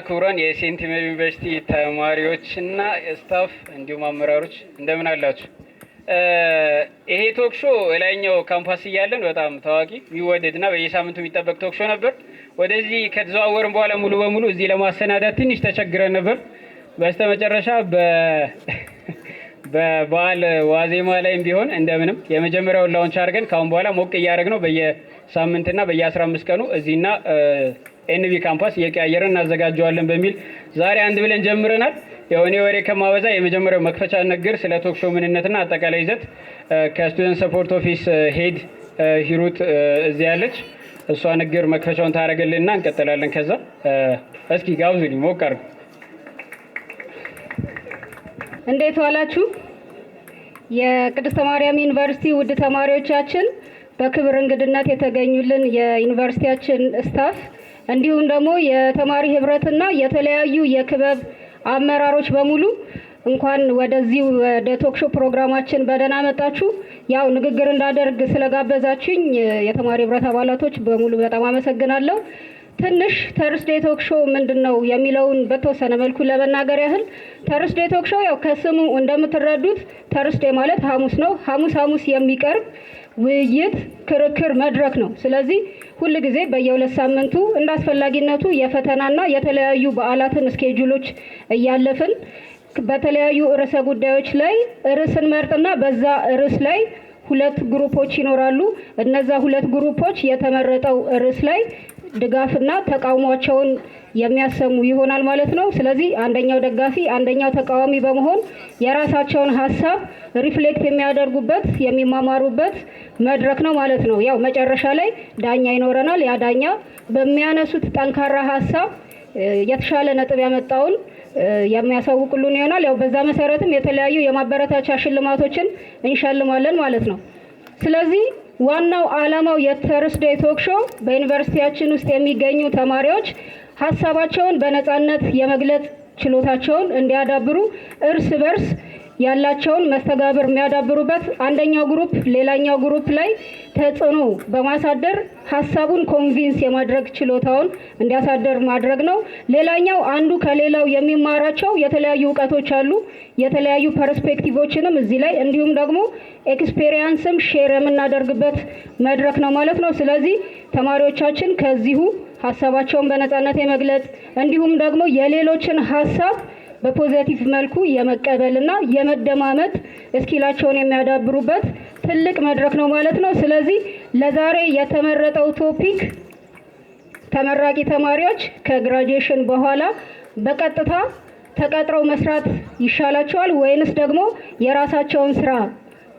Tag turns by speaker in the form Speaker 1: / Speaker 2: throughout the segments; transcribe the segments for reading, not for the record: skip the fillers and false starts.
Speaker 1: ክቡራን የሴንት ሜሪ ዩኒቨርሲቲ ተማሪዎችና ስታፍ እንዲሁም አመራሮች እንደምን አላችሁ? ይሄ ቶክ ሾ ላይኛው ካምፓስ እያለን በጣም ታዋቂ የሚወደድና በየሳምንቱ የሚጠበቅ ቶክ ሾ ነበር። ወደዚህ ከተዘዋወርን በኋላ ሙሉ በሙሉ እዚህ ለማሰናዳት ትንሽ ተቸግረን ነበር። በስተመጨረሻ በበዓል ዋዜማ ላይም ቢሆን እንደምንም የመጀመሪያውን ላውንች አድርገን ካሁን በኋላ ሞቅ እያደረግነው በየሳምንትና በየ15 ቀኑ እዚህና ኤንቢ ካምፓስ እየቀያየርን እናዘጋጀዋለን በሚል ዛሬ አንድ ብለን ጀምረናል። የሆነ ወሬ ከማበዛ የመጀመሪያው መክፈቻ ንግግር ስለ ቶክ ሾው ምንነትና አጠቃላይ ይዘት ከስቱደንት ሰፖርት ኦፊስ ሄድ ሂሩት እዚህ ያለች እሷ ንግግር መክፈቻውን ታደርግልንና እንቀጥላለን። ከዛ እስኪ ጋብዙልኝ ሞቅ አድርጉ።
Speaker 2: እንዴት ዋላችሁ? የቅድስተ ማርያም ዩኒቨርሲቲ ውድ ተማሪዎቻችን፣ በክብር እንግድነት የተገኙልን የዩኒቨርሲቲያችን ስታፍ እንዲሁም ደግሞ የተማሪ ህብረትና የተለያዩ የክበብ አመራሮች በሙሉ እንኳን ወደዚህ ወደ ቶክ ሾው ፕሮግራማችን በደህና መጣችሁ። ያው ንግግር እንዳደርግ ስለጋበዛችሁኝ የተማሪ ህብረት አባላቶች በሙሉ በጣም አመሰግናለሁ። ትንሽ ተርስዴይ ቶክ ሾው ምንድነው የሚለውን በተወሰነ መልኩ ለመናገር ያህል ተርስዴይ ቶክ ሾው ያው ከስሙ እንደምትረዱት ተርስዴይ ማለት ሐሙስ ነው። ሐሙስ የሚቀርብ ውይይት፣ ክርክር መድረክ ነው። ስለዚህ ሁል ጊዜ በየሁለት ሳምንቱ እንዳስፈላጊነቱ የፈተናና የተለያዩ በዓላትን ስኬጁሎች እያለፍን በተለያዩ ርዕሰ ጉዳዮች ላይ ርዕስን መርጥና በዛ ርዕስ ላይ ሁለት ግሩፖች ይኖራሉ። እነዛ ሁለት ግሩፖች የተመረጠው ርዕስ ላይ ድጋፍና ተቃውሟቸውን የሚያሰሙ ይሆናል ማለት ነው። ስለዚህ አንደኛው ደጋፊ አንደኛው ተቃዋሚ በመሆን የራሳቸውን ሀሳብ ሪፍሌክት የሚያደርጉበት የሚማማሩበት መድረክ ነው ማለት ነው። ያው መጨረሻ ላይ ዳኛ ይኖረናል። ያ ዳኛ በሚያነሱት ጠንካራ ሀሳብ የተሻለ ነጥብ ያመጣውን የሚያሳውቁልን ይሆናል። ያው በዛ መሰረትም የተለያዩ የማበረታቻ ሽልማቶችን እንሸልማለን ማለት ነው። ስለዚህ ዋናው ዓላማው የተርስዴይ ቶክ ሾው በዩኒቨርሲቲያችን ውስጥ የሚገኙ ተማሪዎች ሀሳባቸውን በነፃነት የመግለጽ ችሎታቸውን እንዲያዳብሩ እርስ በርስ ያላቸውን መስተጋብር የሚያዳብሩበት፣ አንደኛው ግሩፕ ሌላኛው ግሩፕ ላይ ተጽዕኖ በማሳደር ሀሳቡን ኮንቪንስ የማድረግ ችሎታውን እንዲያሳደር ማድረግ ነው። ሌላኛው አንዱ ከሌላው የሚማራቸው የተለያዩ እውቀቶች አሉ። የተለያዩ ፐርስፔክቲቮችንም እዚህ ላይ እንዲሁም ደግሞ ኤክስፔሪየንስም ሼር የምናደርግበት መድረክ ነው ማለት ነው። ስለዚህ ተማሪዎቻችን ከዚሁ ሀሳባቸውን በነፃነት የመግለጽ እንዲሁም ደግሞ የሌሎችን ሀሳብ በፖዚቲቭ መልኩ የመቀበልና የመደማመጥ እስኪላቸውን የሚያዳብሩበት ትልቅ መድረክ ነው ማለት ነው። ስለዚህ ለዛሬ የተመረጠው ቶፒክ ተመራቂ ተማሪዎች ከግራጁዌሽን በኋላ በቀጥታ ተቀጥረው መስራት ይሻላቸዋል ወይንስ ደግሞ የራሳቸውን ስራ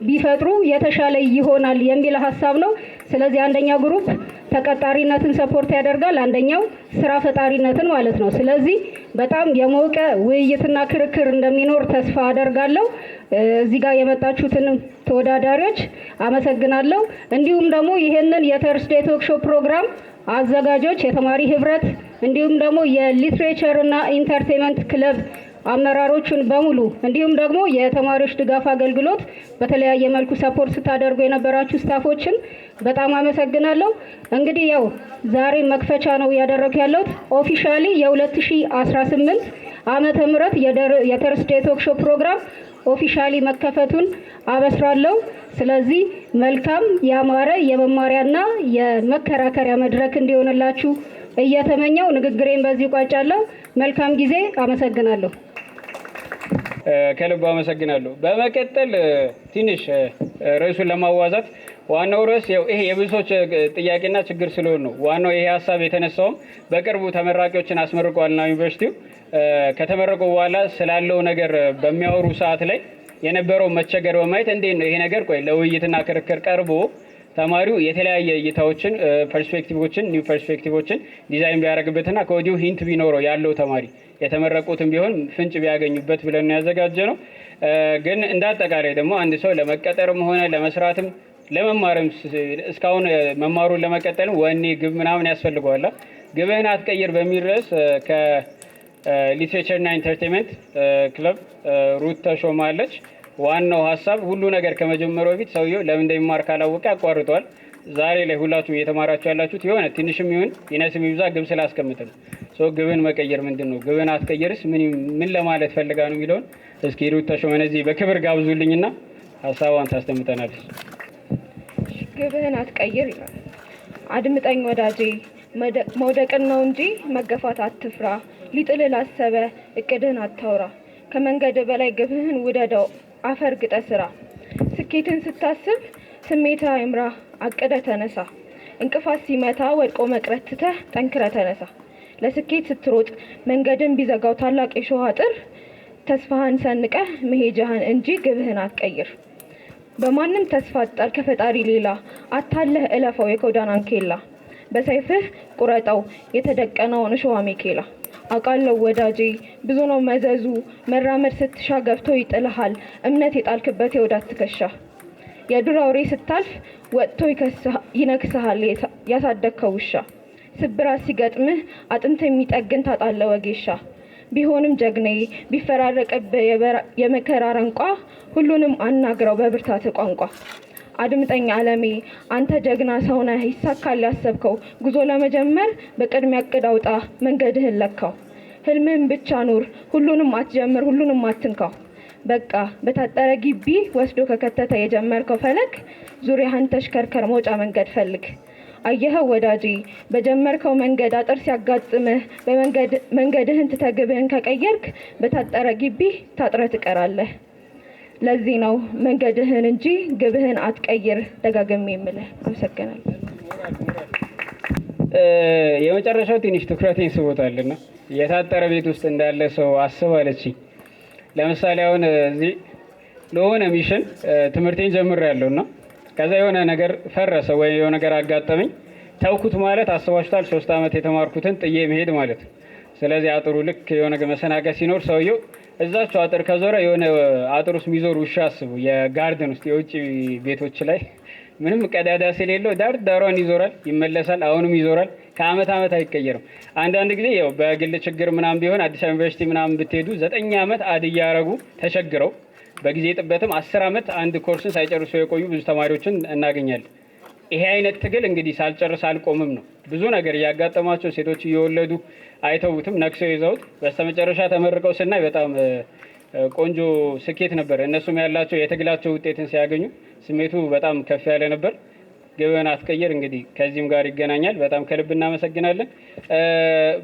Speaker 2: ቢፈጥሩ የተሻለ ይሆናል የሚል ሀሳብ ነው። ስለዚህ አንደኛው ግሩፕ ተቀጣሪነትን ሰፖርት ያደርጋል፣ አንደኛው ስራ ፈጣሪነትን ማለት ነው። ስለዚህ በጣም የሞቀ ውይይትና ክርክር እንደሚኖር ተስፋ አደርጋለሁ። እዚህ ጋር የመጣችሁትን ተወዳዳሪዎች አመሰግናለሁ። እንዲሁም ደግሞ ይሄንን የተርስዴይ ቶክ ሾው ፕሮግራም አዘጋጆች የተማሪ ህብረት እንዲሁም ደግሞ የሊትሬቸር እና ኢንተርቴይንመንት ክለብ አመራሮቹን በሙሉ እንዲሁም ደግሞ የተማሪዎች ድጋፍ አገልግሎት በተለያየ መልኩ ሰፖርት ስታደርጉ የነበራችሁ ስታፎችን በጣም አመሰግናለሁ። እንግዲህ ያው ዛሬ መክፈቻ ነው ያደረኩ ያለሁት። ኦፊሻሊ የ2018 ዓመተ ምህረት የተርስዴይ ቶክ ሾው ፕሮግራም ኦፊሻሊ መከፈቱን አበስራለሁ። ስለዚህ መልካም ያማረ የመማሪያና የመከራከሪያ መድረክ እንዲሆንላችሁ እየተመኘው ንግግሬን በዚህ ቋጫለሁ። መልካም ጊዜ። አመሰግናለሁ።
Speaker 1: ከልብ አመሰግናለሁ። በመቀጠል ትንሽ ርዕሱን ለማዋዛት ዋናው ርዕስ ይሄ የብዙዎች ጥያቄና ችግር ስለሆነ ነው። ዋናው ይሄ ሀሳብ የተነሳውም በቅርቡ ተመራቂዎችን አስመርቀዋልና ዩኒቨርሲቲው ከተመረቁ በኋላ ስላለው ነገር በሚያወሩ ሰዓት ላይ የነበረው መቸገር በማየት እንዴት ነው ይሄ ነገር ለውይይትና ክርክር ቀርቦ ተማሪው የተለያየ እይታዎችን ኒው ፐርስፔክቲቮችን ዲዛይን ቢያደርግበትና ከወዲሁ ሂንት ቢኖረው ያለው ተማሪ የተመረቁትም ቢሆን ፍንጭ ቢያገኙበት ብለን ያዘጋጀ ነው። ግን እንዳጠቃላይ ደግሞ አንድ ሰው ለመቀጠርም ሆነ ለመስራትም ለመማርም እስካሁን መማሩን ለመቀጠልም ወኔ ግብ ምናምን ያስፈልገዋል። ግብህን አትቀይር በሚል ርዕስ ከሊትሬቸር እና ኢንተርቴይንመንት ክለብ ሩት ተሾማለች። ዋናው ሀሳብ ሁሉ ነገር ከመጀመሩ በፊት ሰውየው ለምን እንደሚማር ካላወቀ ያቋርጠዋል። ዛሬ ላይ ሁላችሁም እየተማራችሁ ያላችሁት የሆነ ትንሽም ይሁን ይነስም ይብዛ ግብ ስላስቀምጥን ግብን መቀየር ምንድነው? ግብን አትቀይርስ ምን ለማለት ፈልጋ ነው የሚለውን እስኪ ሩት ተሾመን እዚህ በክብር ጋብዙልኝና ሀሳቧን ታስተምጠናለች።
Speaker 3: ግብህን አትቀይር ይላል። አድምጠኝ ወዳጄ፣ መውደቅን ነው እንጂ መገፋት አትፍራ። ሊጥል ላሰበ እቅድህን አታውራ። ከመንገድ በላይ ግብህን ውደደው፣ አፈር ግጠ ስራ። ስኬትን ስታስብ ስሜት አይምራ፣ አቅደ ተነሳ። እንቅፋት ሲመታ ወድቆ መቅረት ትተህ ጠንክረ ተነሳ። ለስኬት ስትሮጥ መንገድን ቢዘጋው ታላቅ የሾህ አጥር፣ ተስፋህን ሰንቀህ መሄጃህን እንጂ ግብህን አትቀይር። በማንም ተስፋ አጣል ከፈጣሪ ሌላ፣ አታለህ እለፈው የጎዳናን ኬላ። በሰይፍህ ቁረጠው የተደቀነውን እሾህ አሜኬላ። አውቃለሁ ወዳጄ ብዙ ነው መዘዙ፣ መራመድ ስትሻ ገብቶ ይጥልሃል እምነት የጣልክበት የወዳት ትከሻ። የዱር አውሬ ስታልፍ ወጥቶ ይነክስሃል ያሳደግከው ውሻ። ስብራት ሲገጥምህ አጥንት የሚጠግን ታጣለህ ወጌሻ። ቢሆንም ጀግኔ ቢፈራረቅብህ የመከራ አረንቋ፣ ሁሉንም አናግረው በብርታት ቋንቋ። አድምጠኝ ዓለሜ አንተ ጀግና ሰው ነህ፣ ይሳካል ያሰብከው። ጉዞ ለመጀመር በቅድሚያ እቅድ አውጣ፣ መንገድህን ለካው። ህልምህን ብቻ ኑር፣ ሁሉንም አትጀምር፣ ሁሉንም አትንካው። በቃ በታጠረ ግቢ ወስዶ ከከተተ የጀመርከው ፈለግ፣ ዙሪያህን ተሽከርከር መውጫ መንገድ ፈልግ። አየኸው ወዳጄ በጀመርከው መንገድ አጥር ሲያጋጥምህ፣ መንገድህን ትተህ ግብህን ከቀየርክ በታጠረ ግቢ ታጥረህ ትቀራለህ። ለዚህ ነው መንገድህን እንጂ ግብህን አትቀይር ደጋግሜ የምልህ። አመሰግናለሁ።
Speaker 1: የመጨረሻው ትንሽ ትኩረቴን ስቦታልና የታጠረ ቤት ውስጥ እንዳለ ሰው አስባለችኝ። ለምሳሌ አሁን እዚህ ለሆነ ሚሽን ትምህርቴን ጀምሬያለሁና ከዛ የሆነ ነገር ፈረሰ ወይ የሆነ ነገር አጋጠመኝ፣ ተውኩት ማለት አስባችኋል 3 ዓመት የተማርኩትን ጥዬ መሄድ ማለት ነው። ስለዚህ አጥሩ ልክ የሆነ መሰናከል ሲኖር ሰውየው እዛቸው አጥር ከዞረ የሆነ አጥር ውስጥ የሚዞር ውሻ አስቡ። የጋርደን ውስጥ የውጭ ቤቶች ላይ ምንም ቀዳዳ ስለሌለው ዳሯን ይዞራል፣ ይመለሳል፣ አሁንም ይዞራል። ከአመት አመት አይቀየርም። አንዳንድ ጊዜ ያው በግል ችግር ምናምን ቢሆን አዲስ አበባ ዩኒቨርሲቲ ምናምን ብትሄዱ 9 ዓመት አድያረጉ ተቸግረው በጊዜ ጥበትም 10 ዓመት አንድ ኮርስን ሳይጨርሱ የቆዩ ብዙ ተማሪዎችን እናገኛለን። ይሄ አይነት ትግል እንግዲህ ሳልጨርስ አልቆምም ነው። ብዙ ነገር እያጋጠማቸው ሴቶች እየወለዱ አይተውትም፣ ነክሰው ይዘውት በስተመጨረሻ ተመርቀው ስናይ በጣም ቆንጆ ስኬት ነበር። እነሱም ያላቸው የትግላቸው ውጤትን ሲያገኙ ስሜቱ በጣም ከፍ ያለ ነበር። ግብህን አትቀይር እንግዲህ ከዚህም ጋር ይገናኛል። በጣም ከልብ እናመሰግናለን።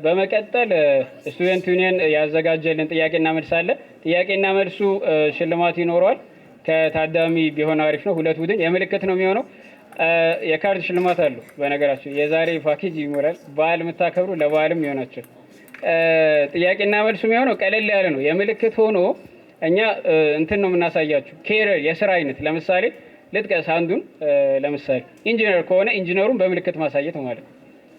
Speaker 1: በመቀጠል ስቱደንት ዩኒየን ያዘጋጀልን ጥያቄና መልስ አለ። ጥያቄና መልሱ ሽልማት ይኖረዋል። ከታዳሚ ቢሆን አሪፍ ነው። 2 ቡድን የምልክት ነው የሚሆነው። የካርድ ሽልማት አሉ። በነገራችሁ የዛሬ ፓኬጅ ይሞላል። በዓል የምታከብሩ ለበዓልም ይሆናቸው። ጥያቄና መልሱ የሚሆነው ቀለል ያለ ነው። የምልክት ሆኖ እኛ እንትን ነው የምናሳያችሁ ኬሪየር የስራ አይነት ለምሳሌ ልጥቀስ አንዱን። ለምሳሌ ኢንጂነር ከሆነ ኢንጂነሩን በምልክት ማሳየት ማለት ነው።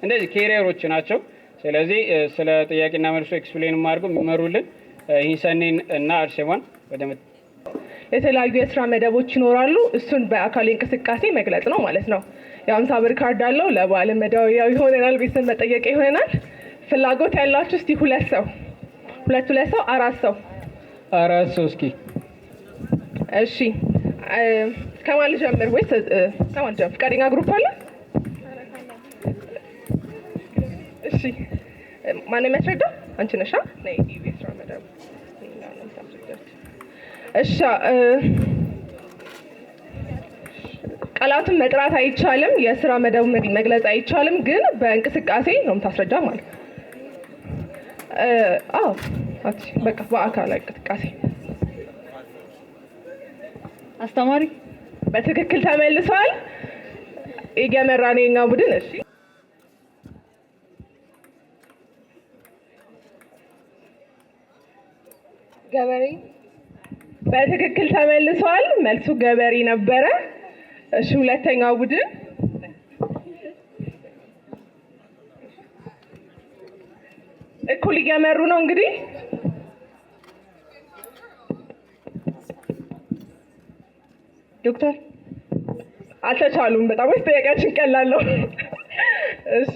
Speaker 1: እንደዚህ ኬሪየሮች ናቸው። ስለዚህ ስለ ጥያቄና መልሱ ኤክስፕሌን ማድረግ የሚመሩልን ሂሰኔን እና አርሴማን ወደ
Speaker 4: የተለያዩ የስራ መደቦች ይኖራሉ። እሱን በአካል እንቅስቃሴ መግለጽ ነው ማለት ነው። የ50 ብር ካርድ አለው። ለበዓል መደወያው ይሆነናል። ቤተሰብ መጠየቂያ ይሆነናል። ፍላጎት ያላችሁ እስቲ 2 ሰው 2 ሰው 4 ሰው
Speaker 1: 4 ሰው እስኪ
Speaker 4: እሺ ከማን ልጀምር ወይስ ከማን ልጀምር? ፍቃደኛ ግሩፕ አለ? እሺ ማን የሚያስረዳው? አንቺ ነሽ? ነይ የስራ መደብ እሺ። ቃላቱን መጥራት አይቻልም። የስራ መደብ መግለጽ አይቻልም። ግን በእንቅስቃሴ ነው የምታስረዳ ማለት ነው። አዎ በቃ በአካል እንቅስቃሴ
Speaker 3: አስተማሪ
Speaker 4: በትክክል ተመልሷል። የገመራን የኛ ቡድን እሺ
Speaker 3: ገበሬ
Speaker 4: በትክክል ተመልሷል። መልሱ ገበሬ ነበረ። እሺ ሁለተኛው ቡድን እኩል እየመሩ ነው እንግዲህ ዶክተር አልተቻሉም። በጣም ወይስ ጥያቄያችን ቀላል ነው? እሺ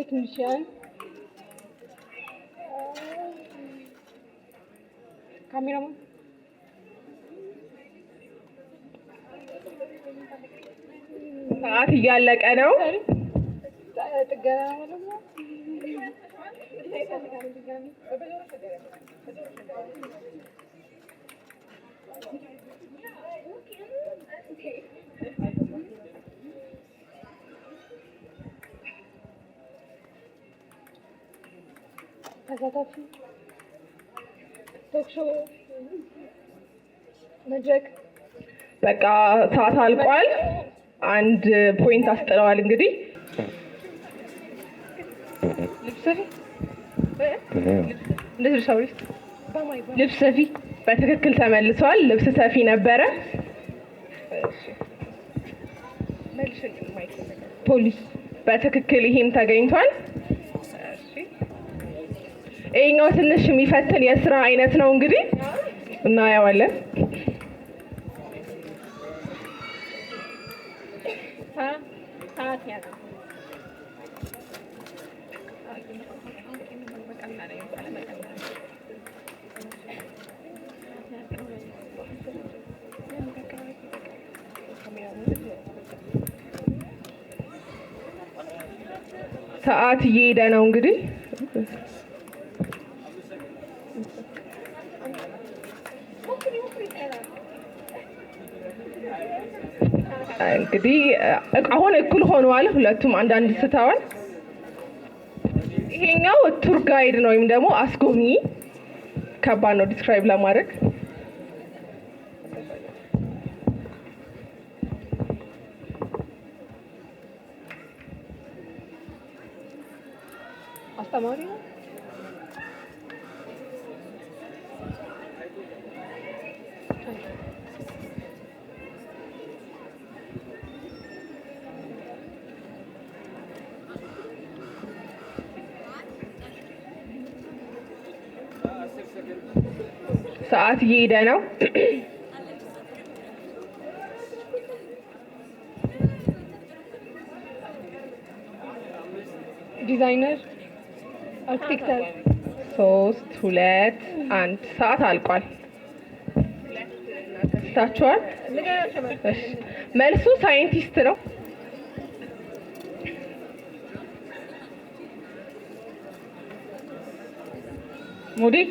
Speaker 3: ቴክኒሽያን ካሜራማን
Speaker 4: ሰዓት እያለቀ ነው።
Speaker 3: ተሳታፊ ቶክ ሾው መድረክ
Speaker 4: በቃ ሰዓት አልቋል። አንድ ፖይንት አስጥለዋል። እንግዲህ ልብስ ሰፊ በትክክል ተመልሷል። ልብስ ሰፊ ነበረ። ፖሊስ በትክክል ይሄም ተገኝቷል። ይሄኛው ትንሽ የሚፈትን የስራ አይነት ነው። እንግዲህ እናየዋለን። ሰዓት እየሄደ ነው። እንግዲህ አሁን እኩል ሆነዋል። ሁለቱም አንዳንድ ስተዋል። ይሄኛው ቱር ጋይድ ነው ወይም ደግሞ አስጎብኚ። ከባድ ነው ዲስክራይብ ለማድረግ።
Speaker 3: አስተማሪ ነው።
Speaker 4: ሰዓት እየሄደ ነው።
Speaker 3: ዲዛይነር አርኪቴክተር
Speaker 4: 3 2 1 ሰዓት አልቋል። ታችኋል። መልሱ ሳይንቲስት ነው።
Speaker 1: ሞዴል፣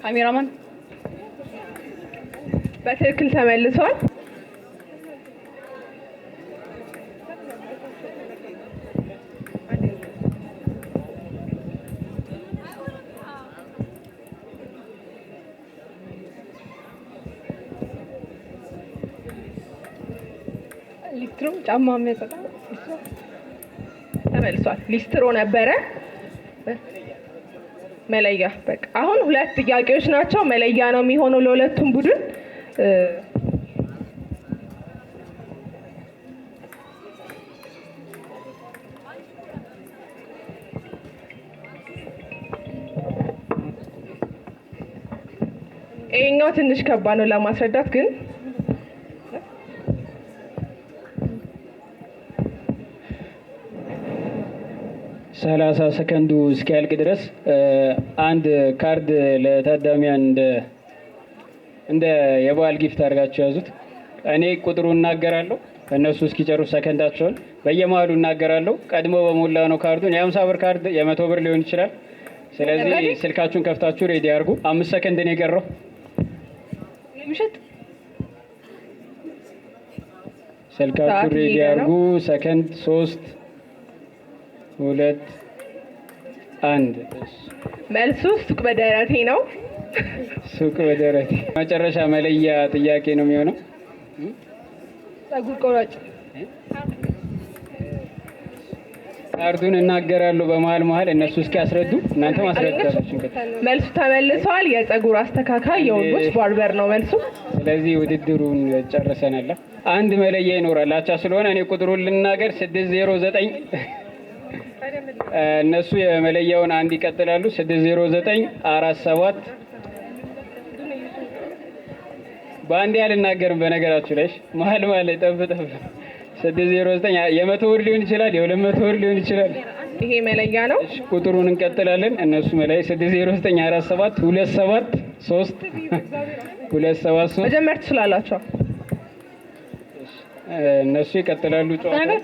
Speaker 1: ካሜራማን
Speaker 4: በትክክል ተመልሷል።
Speaker 3: ሊስትሮ ጫማ የሚያጸዳ
Speaker 4: ተመልሷል። ሊስትሮ ነበረ። መለያ በቃ አሁን ሁለት ጥያቄዎች ናቸው። መለያ ነው የሚሆነው ለሁለቱም ቡድን። ይሄኛው ትንሽ ከባድ ነው ለማስረዳት ግን
Speaker 1: 30 ሰከንዱ እስኪያልቅ ድረስ አንድ ካርድ ለታዳሚያን እንደ የበዓል ጊፍት አድርጋችሁ ያዙት። እኔ ቁጥሩን እናገራለሁ፣ እነሱ እስኪጨርሱ ሰከንዳቸውን በየመሃሉ እናገራለሁ። ቀድሞ በሞላ ነው ካርዱን። የ50 ብር ካርድ የ100 ብር ሊሆን ይችላል። ስለዚህ ስልካችሁን ከፍታችሁ ሬዲ አድርጉ። 5 ሰከንድ ነው የቀረው። ስልካችሁ ሬዲ አድርጉ። ሰከንድ 3 2 1
Speaker 4: መልሱ ሱቅ በደረቴ ነው።
Speaker 1: ሱቅ በደረቴ። መጨረሻ መለያ ጥያቄ ነው የሚሆነው።
Speaker 3: ጸጉር ቆራጭ
Speaker 1: ካርዱን እናገራለሁ በመሀል መሀል እነሱ እስኪያስረዱ እናንተ ማስረዳታችሁ።
Speaker 4: መልሱ ተመልሷል። የጸጉር አስተካካይ የወንዶች ባርበር ነው መልሱ።
Speaker 1: ስለዚህ ውድድሩን ጨርሰናል። አንድ መለያ ይኖራል። አቻ ስለሆነ እኔ ቁጥሩን ልናገር 609 እነሱ የመለያውን አንድ ይቀጥላሉ። 60947 በአንድ ያልናገርም በነገራችሁ ላይ መሀል ጠብ 609 የ100 ብር ሊሆን ይችላል፣ የ200 ብር ሊሆን ይችላል።
Speaker 4: ይሄ መለያ ነው።
Speaker 1: ቁጥሩን እንቀጥላለን። እነሱ መለያ 60947273273
Speaker 4: መጀመር ትችላላችሁ።
Speaker 1: እነሱ ይቀጥላሉ። ጨዋታው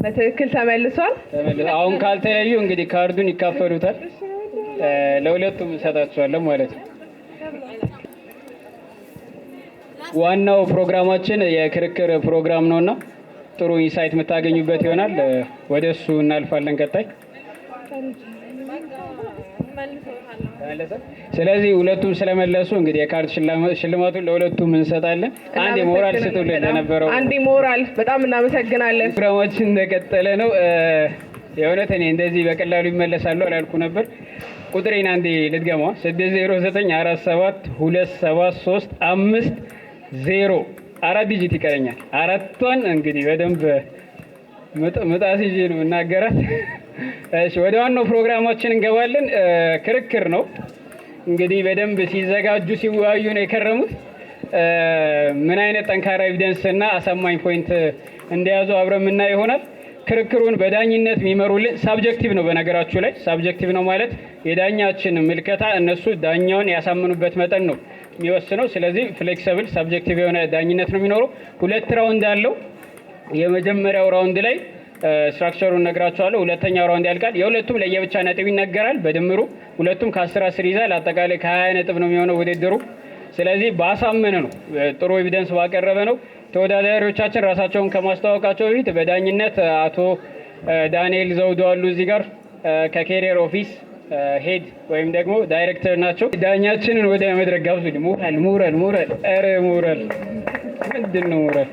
Speaker 4: በትክክል ተመልሷል።
Speaker 1: አሁን ካልተለዩ እንግዲህ ካርዱን ይካፈሉታል። ለሁለቱም እንሰጣቸዋለን ማለት ነው። ዋናው ፕሮግራማችን የክርክር ፕሮግራም ነውና ጥሩ ኢንሳይት የምታገኙበት ይሆናል። ወደሱ እናልፋለን። ቀጣይ ስለዚህ ሁለቱም ስለመለሱ እንግዲህ የካርድ ሽልማቱን ለሁለቱም እንሰጣለን። አንድ ሞራል ስጡልን ለነበረው
Speaker 4: አንድ ሞራል። በጣም እናመሰግናለን።
Speaker 1: ፕሮግራማችን እንደቀጠለ ነው። የእውነት እኔ እንደዚህ በቀላሉ ይመለሳሉ አላልኩ ነበር። ቁጥሬን አንዴ ልድገማ። 609472735 4 ዲጂት ይቀረኛል። አራቷን እንግዲህ በደንብ ምጣት ይዤ ነው እናገራት። እሺ ወደ ዋናው ፕሮግራማችን እንገባለን። ክርክር ነው እንግዲህ በደንብ ሲዘጋጁ ሲወያዩ ነው የከረሙት። ምን አይነት ጠንካራ ኤቪደንስ እና አሳማኝ ፖይንት እንደያዙ አብረን የምናየው ይሆናል። ክርክሩን በዳኝነት የሚመሩልን ሳብጀክቲቭ ነው። በነገራችሁ ላይ ሳብጀክቲቭ ነው ማለት የዳኛችን ምልከታ እነሱ ዳኛውን ያሳምኑበት መጠን ነው የሚወስነው። ስለዚህ ፍሌክሲብል ሳብጀክቲቭ የሆነ ዳኝነት ነው የሚኖረው። 2 ራውንድ አለው። የመጀመሪያው ራውንድ ላይ ስትራክቸሩን ነግራቸዋለሁ። ሁለተኛው ራውንድ ያልቃል። የሁለቱም ለየብቻ ነጥብ ይነገራል። በድምሩ ሁለቱም ከ10 ይዛል። አጠቃላይ ከ20 ነጥብ ነው የሚሆነው ውድድሩ። ስለዚህ ባሳመነ ነው፣ ጥሩ ኤቪደንስ ባቀረበ ነው። ተወዳዳሪዎቻችን ራሳቸውን ከማስተዋወቃቸው በፊት በዳኝነት አቶ ዳንኤል ዘውዱ አሉ እዚህ ጋር ከኬሪየር ኦፊስ ሄድ ወይም ደግሞ ዳይሬክተር ናቸው። ዳኛችንን ወደ መድረክ ጋብዙልኝ። ሞራል ኧረ ሞራል ምንድን ነው ሞራል?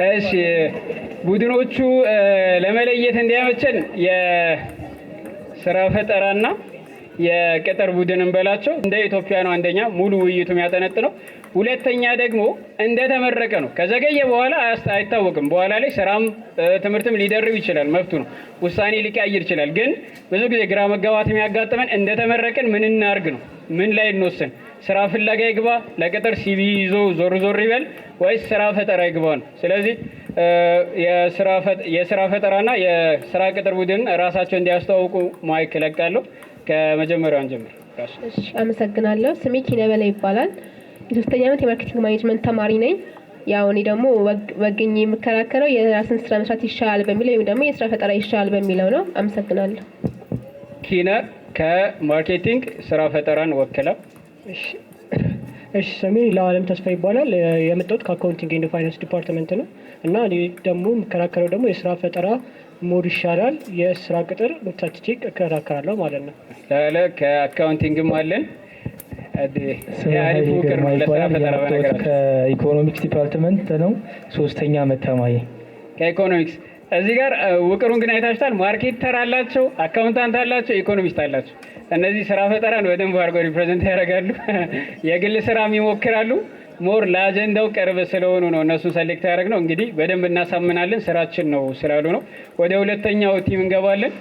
Speaker 1: እሺ ቡድኖቹ ለመለየት እንዲያመቸን የስራ ፈጠራና የቅጥር ቡድን እንበላቸው። እንደ ኢትዮጵያ ነው አንደኛ ሙሉ ውይይቱ የሚያጠነጥነው። ሁለተኛ ደግሞ እንደተመረቀ ነው። ከዘገየ በኋላ አይታወቅም። በኋላ ላይ ስራም ትምህርትም ሊደርብ ይችላል፣ መብቱ ነው። ውሳኔ ሊቀያይር ይችላል። ግን ብዙ ጊዜ ግራ መጋባት የሚያጋጥመን እንደተመረቅን ምን እናርግ ነው። ምን ላይ እንወስን? ስራ ፍለጋ ይግባ፣ ለቅጥር ሲቪ ይዞ ዞር ይበል፣ ወይስ ስራ ፈጠራ ይግባ ነው። ስለዚህ የስራ ፈጠራና የስራ ቅጥር ቡድን ራሳቸው እንዲያስተዋውቁ ማይክ እለቃለሁ። ከመጀመሪያውን ጀምር።
Speaker 5: እሺ አመሰግናለሁ። ስሜ ኪነበለ ይባላል። የ3ኛ ዓመት የማርኬቲንግ ማኔጅመንት ተማሪ ነኝ። ያው እኔ ደግሞ ወግኜ የምከራከረው የራስን ስራ መስራት ይሻላል በሚለው ወይም ደግሞ የስራ ፈጠራ ይሻላል በሚለው ነው። አመሰግናለሁ።
Speaker 1: ኪነ ከማርኬቲንግ ስራ ፈጠራን ወክላ።
Speaker 6: እሺ ስሜ ለዓለም ተስፋ ይባላል። የመጣሁት ከአካውንቲንግ ኤንድ ፋይናንስ ዲፓርትመንት ነው እና እኔ ደግሞ የምከራከረው ደግሞ የስራ ፈጠራ ሞር ይሻላል፣ የስራ ቅጥር ምታትቼ እከራከራለሁ ማለት ነው።
Speaker 1: ያለ ከአካውንቲንግም አለን
Speaker 7: ከኢኮኖሚክስ ዲፓርትመንት ነው። 3ኛ ዓመት ተማሪ
Speaker 1: ከኢኮኖሚክስ። እዚህ ጋር ውቅሩን ግን አይታችኋል። ማርኬተር አላቸው፣ አካውንታንት አላቸው፣ ኢኮኖሚስት አላቸው። እነዚህ ስራ ፈጠራን በደንብ አድርገው ሪፕሬዘንት ያደርጋሉ። የግል ስራም ይሞክራሉ። ሞር ለአጀንዳው ቅርብ ስለሆኑ ነው እነሱን ሰሌክት ያደረግነው። እንግዲህ በደንብ እናሳምናለን፣ ስራችን ነው ስላሉ ነው። ወደ ሁለተኛው ቲም እንገባለን።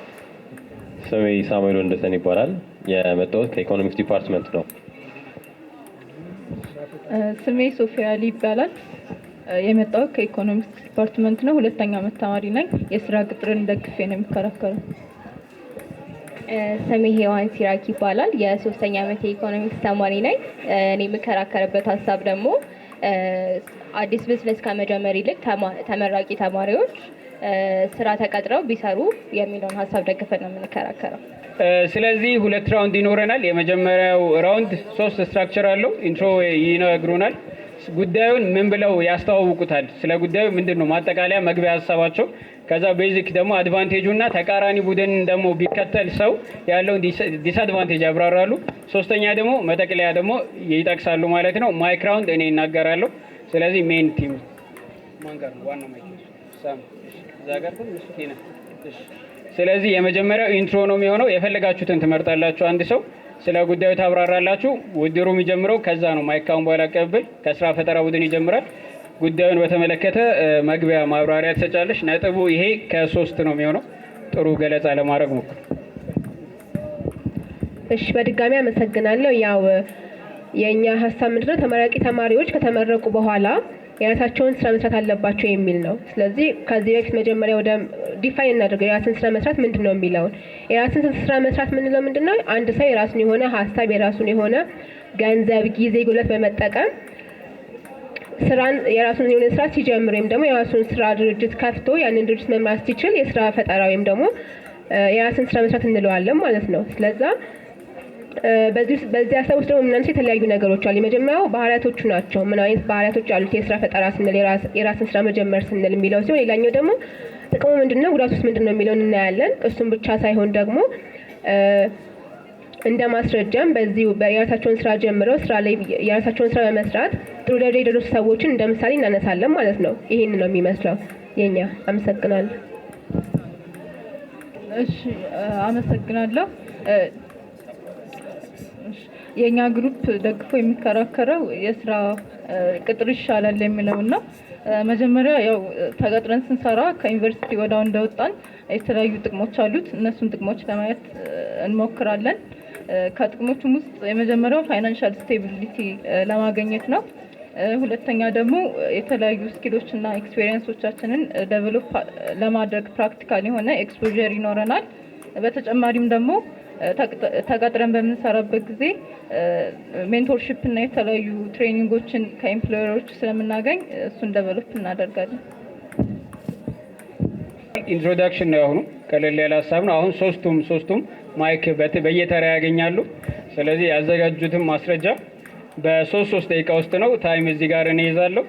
Speaker 8: ስሜ ሳሙኤል ወንደሰን ይባላል። የመጣሁት ከኢኮኖሚክስ ዲፓርትመንት ነው።
Speaker 9: ስሜ ሶፊያ አሊ ይባላል። የመጣሁት ከኢኮኖሚክስ ዲፓርትመንት ነው። 2ኛ ዓመት ተማሪ ነኝ። የስራ ቅጥርን ደግፌ ነው የሚከራከረው።
Speaker 10: ስሜ ሄዋን ሲራክ ይባላል። የ3ኛ ዓመት የኢኮኖሚክስ ተማሪ ነኝ። እኔ የምከራከርበት ሀሳብ ደግሞ አዲስ ቢዝነስ ከመጀመር ይልቅ ተመራቂ ተማሪዎች ስራ ተቀጥረው ቢሰሩ የሚለውን ሀሳብ ደግፈን ነው የምንከራከረው።
Speaker 1: ስለዚህ 2 ራውንድ ይኖረናል። የመጀመሪያው ራውንድ 3 ስትራክቸር አለው። ኢንትሮ ይነግሩናል። ጉዳዩን ምን ብለው ያስተዋውቁታል፣ ስለ ጉዳዩ ምንድን ነው ማጠቃለያ መግቢያ ሀሳባቸው። ከዛ ቤዚክ ደግሞ አድቫንቴጁ እና ተቃራኒ ቡድን ደግሞ ቢከተል ሰው ያለውን ዲስአድቫንቴጅ ያብራራሉ። 3ኛ ደግሞ መጠቅለያ ደግሞ ይጠቅሳሉ ማለት ነው። ማይክ ራውንድ እኔ እናገራለሁ። ስለዚህ ሜን ቲም ማን ጋር ነው? ዋናው ማይክ ሳም እዛ ጋር ትንሽ ቴና። ስለዚህ የመጀመሪያው ኢንትሮ ነው የሚሆነው። የፈለጋችሁትን ትመርጣላችሁ። አንድ ሰው ስለ ጉዳዩ ታብራራላችሁ። ውድድሩ የሚጀምረው ከዛ ነው። ማይካውን በኋላ ቀብል ከስራ ፈጠራ ቡድን ይጀምራል። ጉዳዩን በተመለከተ መግቢያ ማብራሪያ ትሰጫለሽ። ነጥቡ ይሄ ከ3 ነው የሚሆነው። ጥሩ ገለጻ ለማድረግ ሞክሩ።
Speaker 5: እሺ በድጋሚ አመሰግናለሁ። ያው የኛ ሀሳብ ምንድነው ተመራቂ ተማሪዎች ከተመረቁ በኋላ የራሳቸውን ስራ መስራት አለባቸው የሚል ነው። ስለዚህ ከዚህ በፊት መጀመሪያ ወደ ዲፋይን እናደርገው የራስን ስራ መስራት ምንድን ነው የሚለውን። የራስን ስራ መስራት ምንለው ምንድን ነው? አንድ ሰው የራሱን የሆነ ሀሳብ፣ የራሱን የሆነ ገንዘብ፣ ጊዜ፣ ጉልበት በመጠቀም ስራን የራሱን የሆነ ስራ ሲጀምር ወይም ደግሞ የራሱን ስራ ድርጅት ከፍቶ ያንን ድርጅት መምራት ሲችል የስራ ፈጠራ ወይም ደግሞ የራስን ስራ መስራት እንለዋለን ማለት ነው። ስለዛ በዚህ ሀሳብ ውስጥ ደግሞ የምናነሳው የተለያዩ ነገሮች አሉ። የመጀመሪያው ባህሪያቶቹ ናቸው። ምን አይነት ባህሪያቶች አሉት የስራ ፈጠራ ስንል፣ የራስን ስራ መጀመር ስንል የሚለው ሲሆን፣ ሌላኛው ደግሞ ጥቅሙ ምንድነው፣ ጉዳቱስ ምንድነው የሚለውን እናያለን። እሱም ብቻ ሳይሆን ደግሞ እንደ ማስረጃም በዚሁ የራሳቸውን ስራ ጀምረው ስራ ላይ የራሳቸውን ስራ በመስራት ጥሩ ደረጃ የደረሱ ሰዎችን እንደ ምሳሌ እናነሳለን ማለት ነው። ይሄን ነው የሚመስለው የኛ። አመሰግናለሁ።
Speaker 9: እሺ፣ አመሰግናለሁ። የኛ ግሩፕ ደግፎ የሚከራከረው የስራ ቅጥር ይሻላል የሚለውን ነው። መጀመሪያ ያው ተቀጥረን ስንሰራ ከዩኒቨርሲቲ ወዳው እንደወጣን የተለያዩ ጥቅሞች አሉት። እነሱን ጥቅሞች ለማየት እንሞክራለን። ከጥቅሞቹም ውስጥ የመጀመሪያው ፋይናንሻል ስቴቢሊቲ ለማግኘት ነው። ሁለተኛ ደግሞ የተለያዩ ስኪሎች እና ኤክስፔሪየንሶቻችንን ዴቨሎፕ ለማድረግ ፕራክቲካል የሆነ ኤክስፖዠር ይኖረናል። በተጨማሪም ደግሞ ተቀጥረን በምንሰራበት ጊዜ ሜንቶርሺፕ እና የተለያዩ ትሬኒንጎችን ከኤምፕሎየሮች ስለምናገኝ እሱን ዴቨሎፕ እናደርጋለን።
Speaker 1: ኢንትሮዳክሽን ነው ያሁኑ፣ ቀለል ያለ ሀሳብ ነው። አሁን ሶስቱም ማይክ በየተራ ያገኛሉ። ስለዚህ ያዘጋጁትን ማስረጃ በ3 ደቂቃ ውስጥ ነው። ታይም እዚህ ጋር እኔ ይዛለሁ።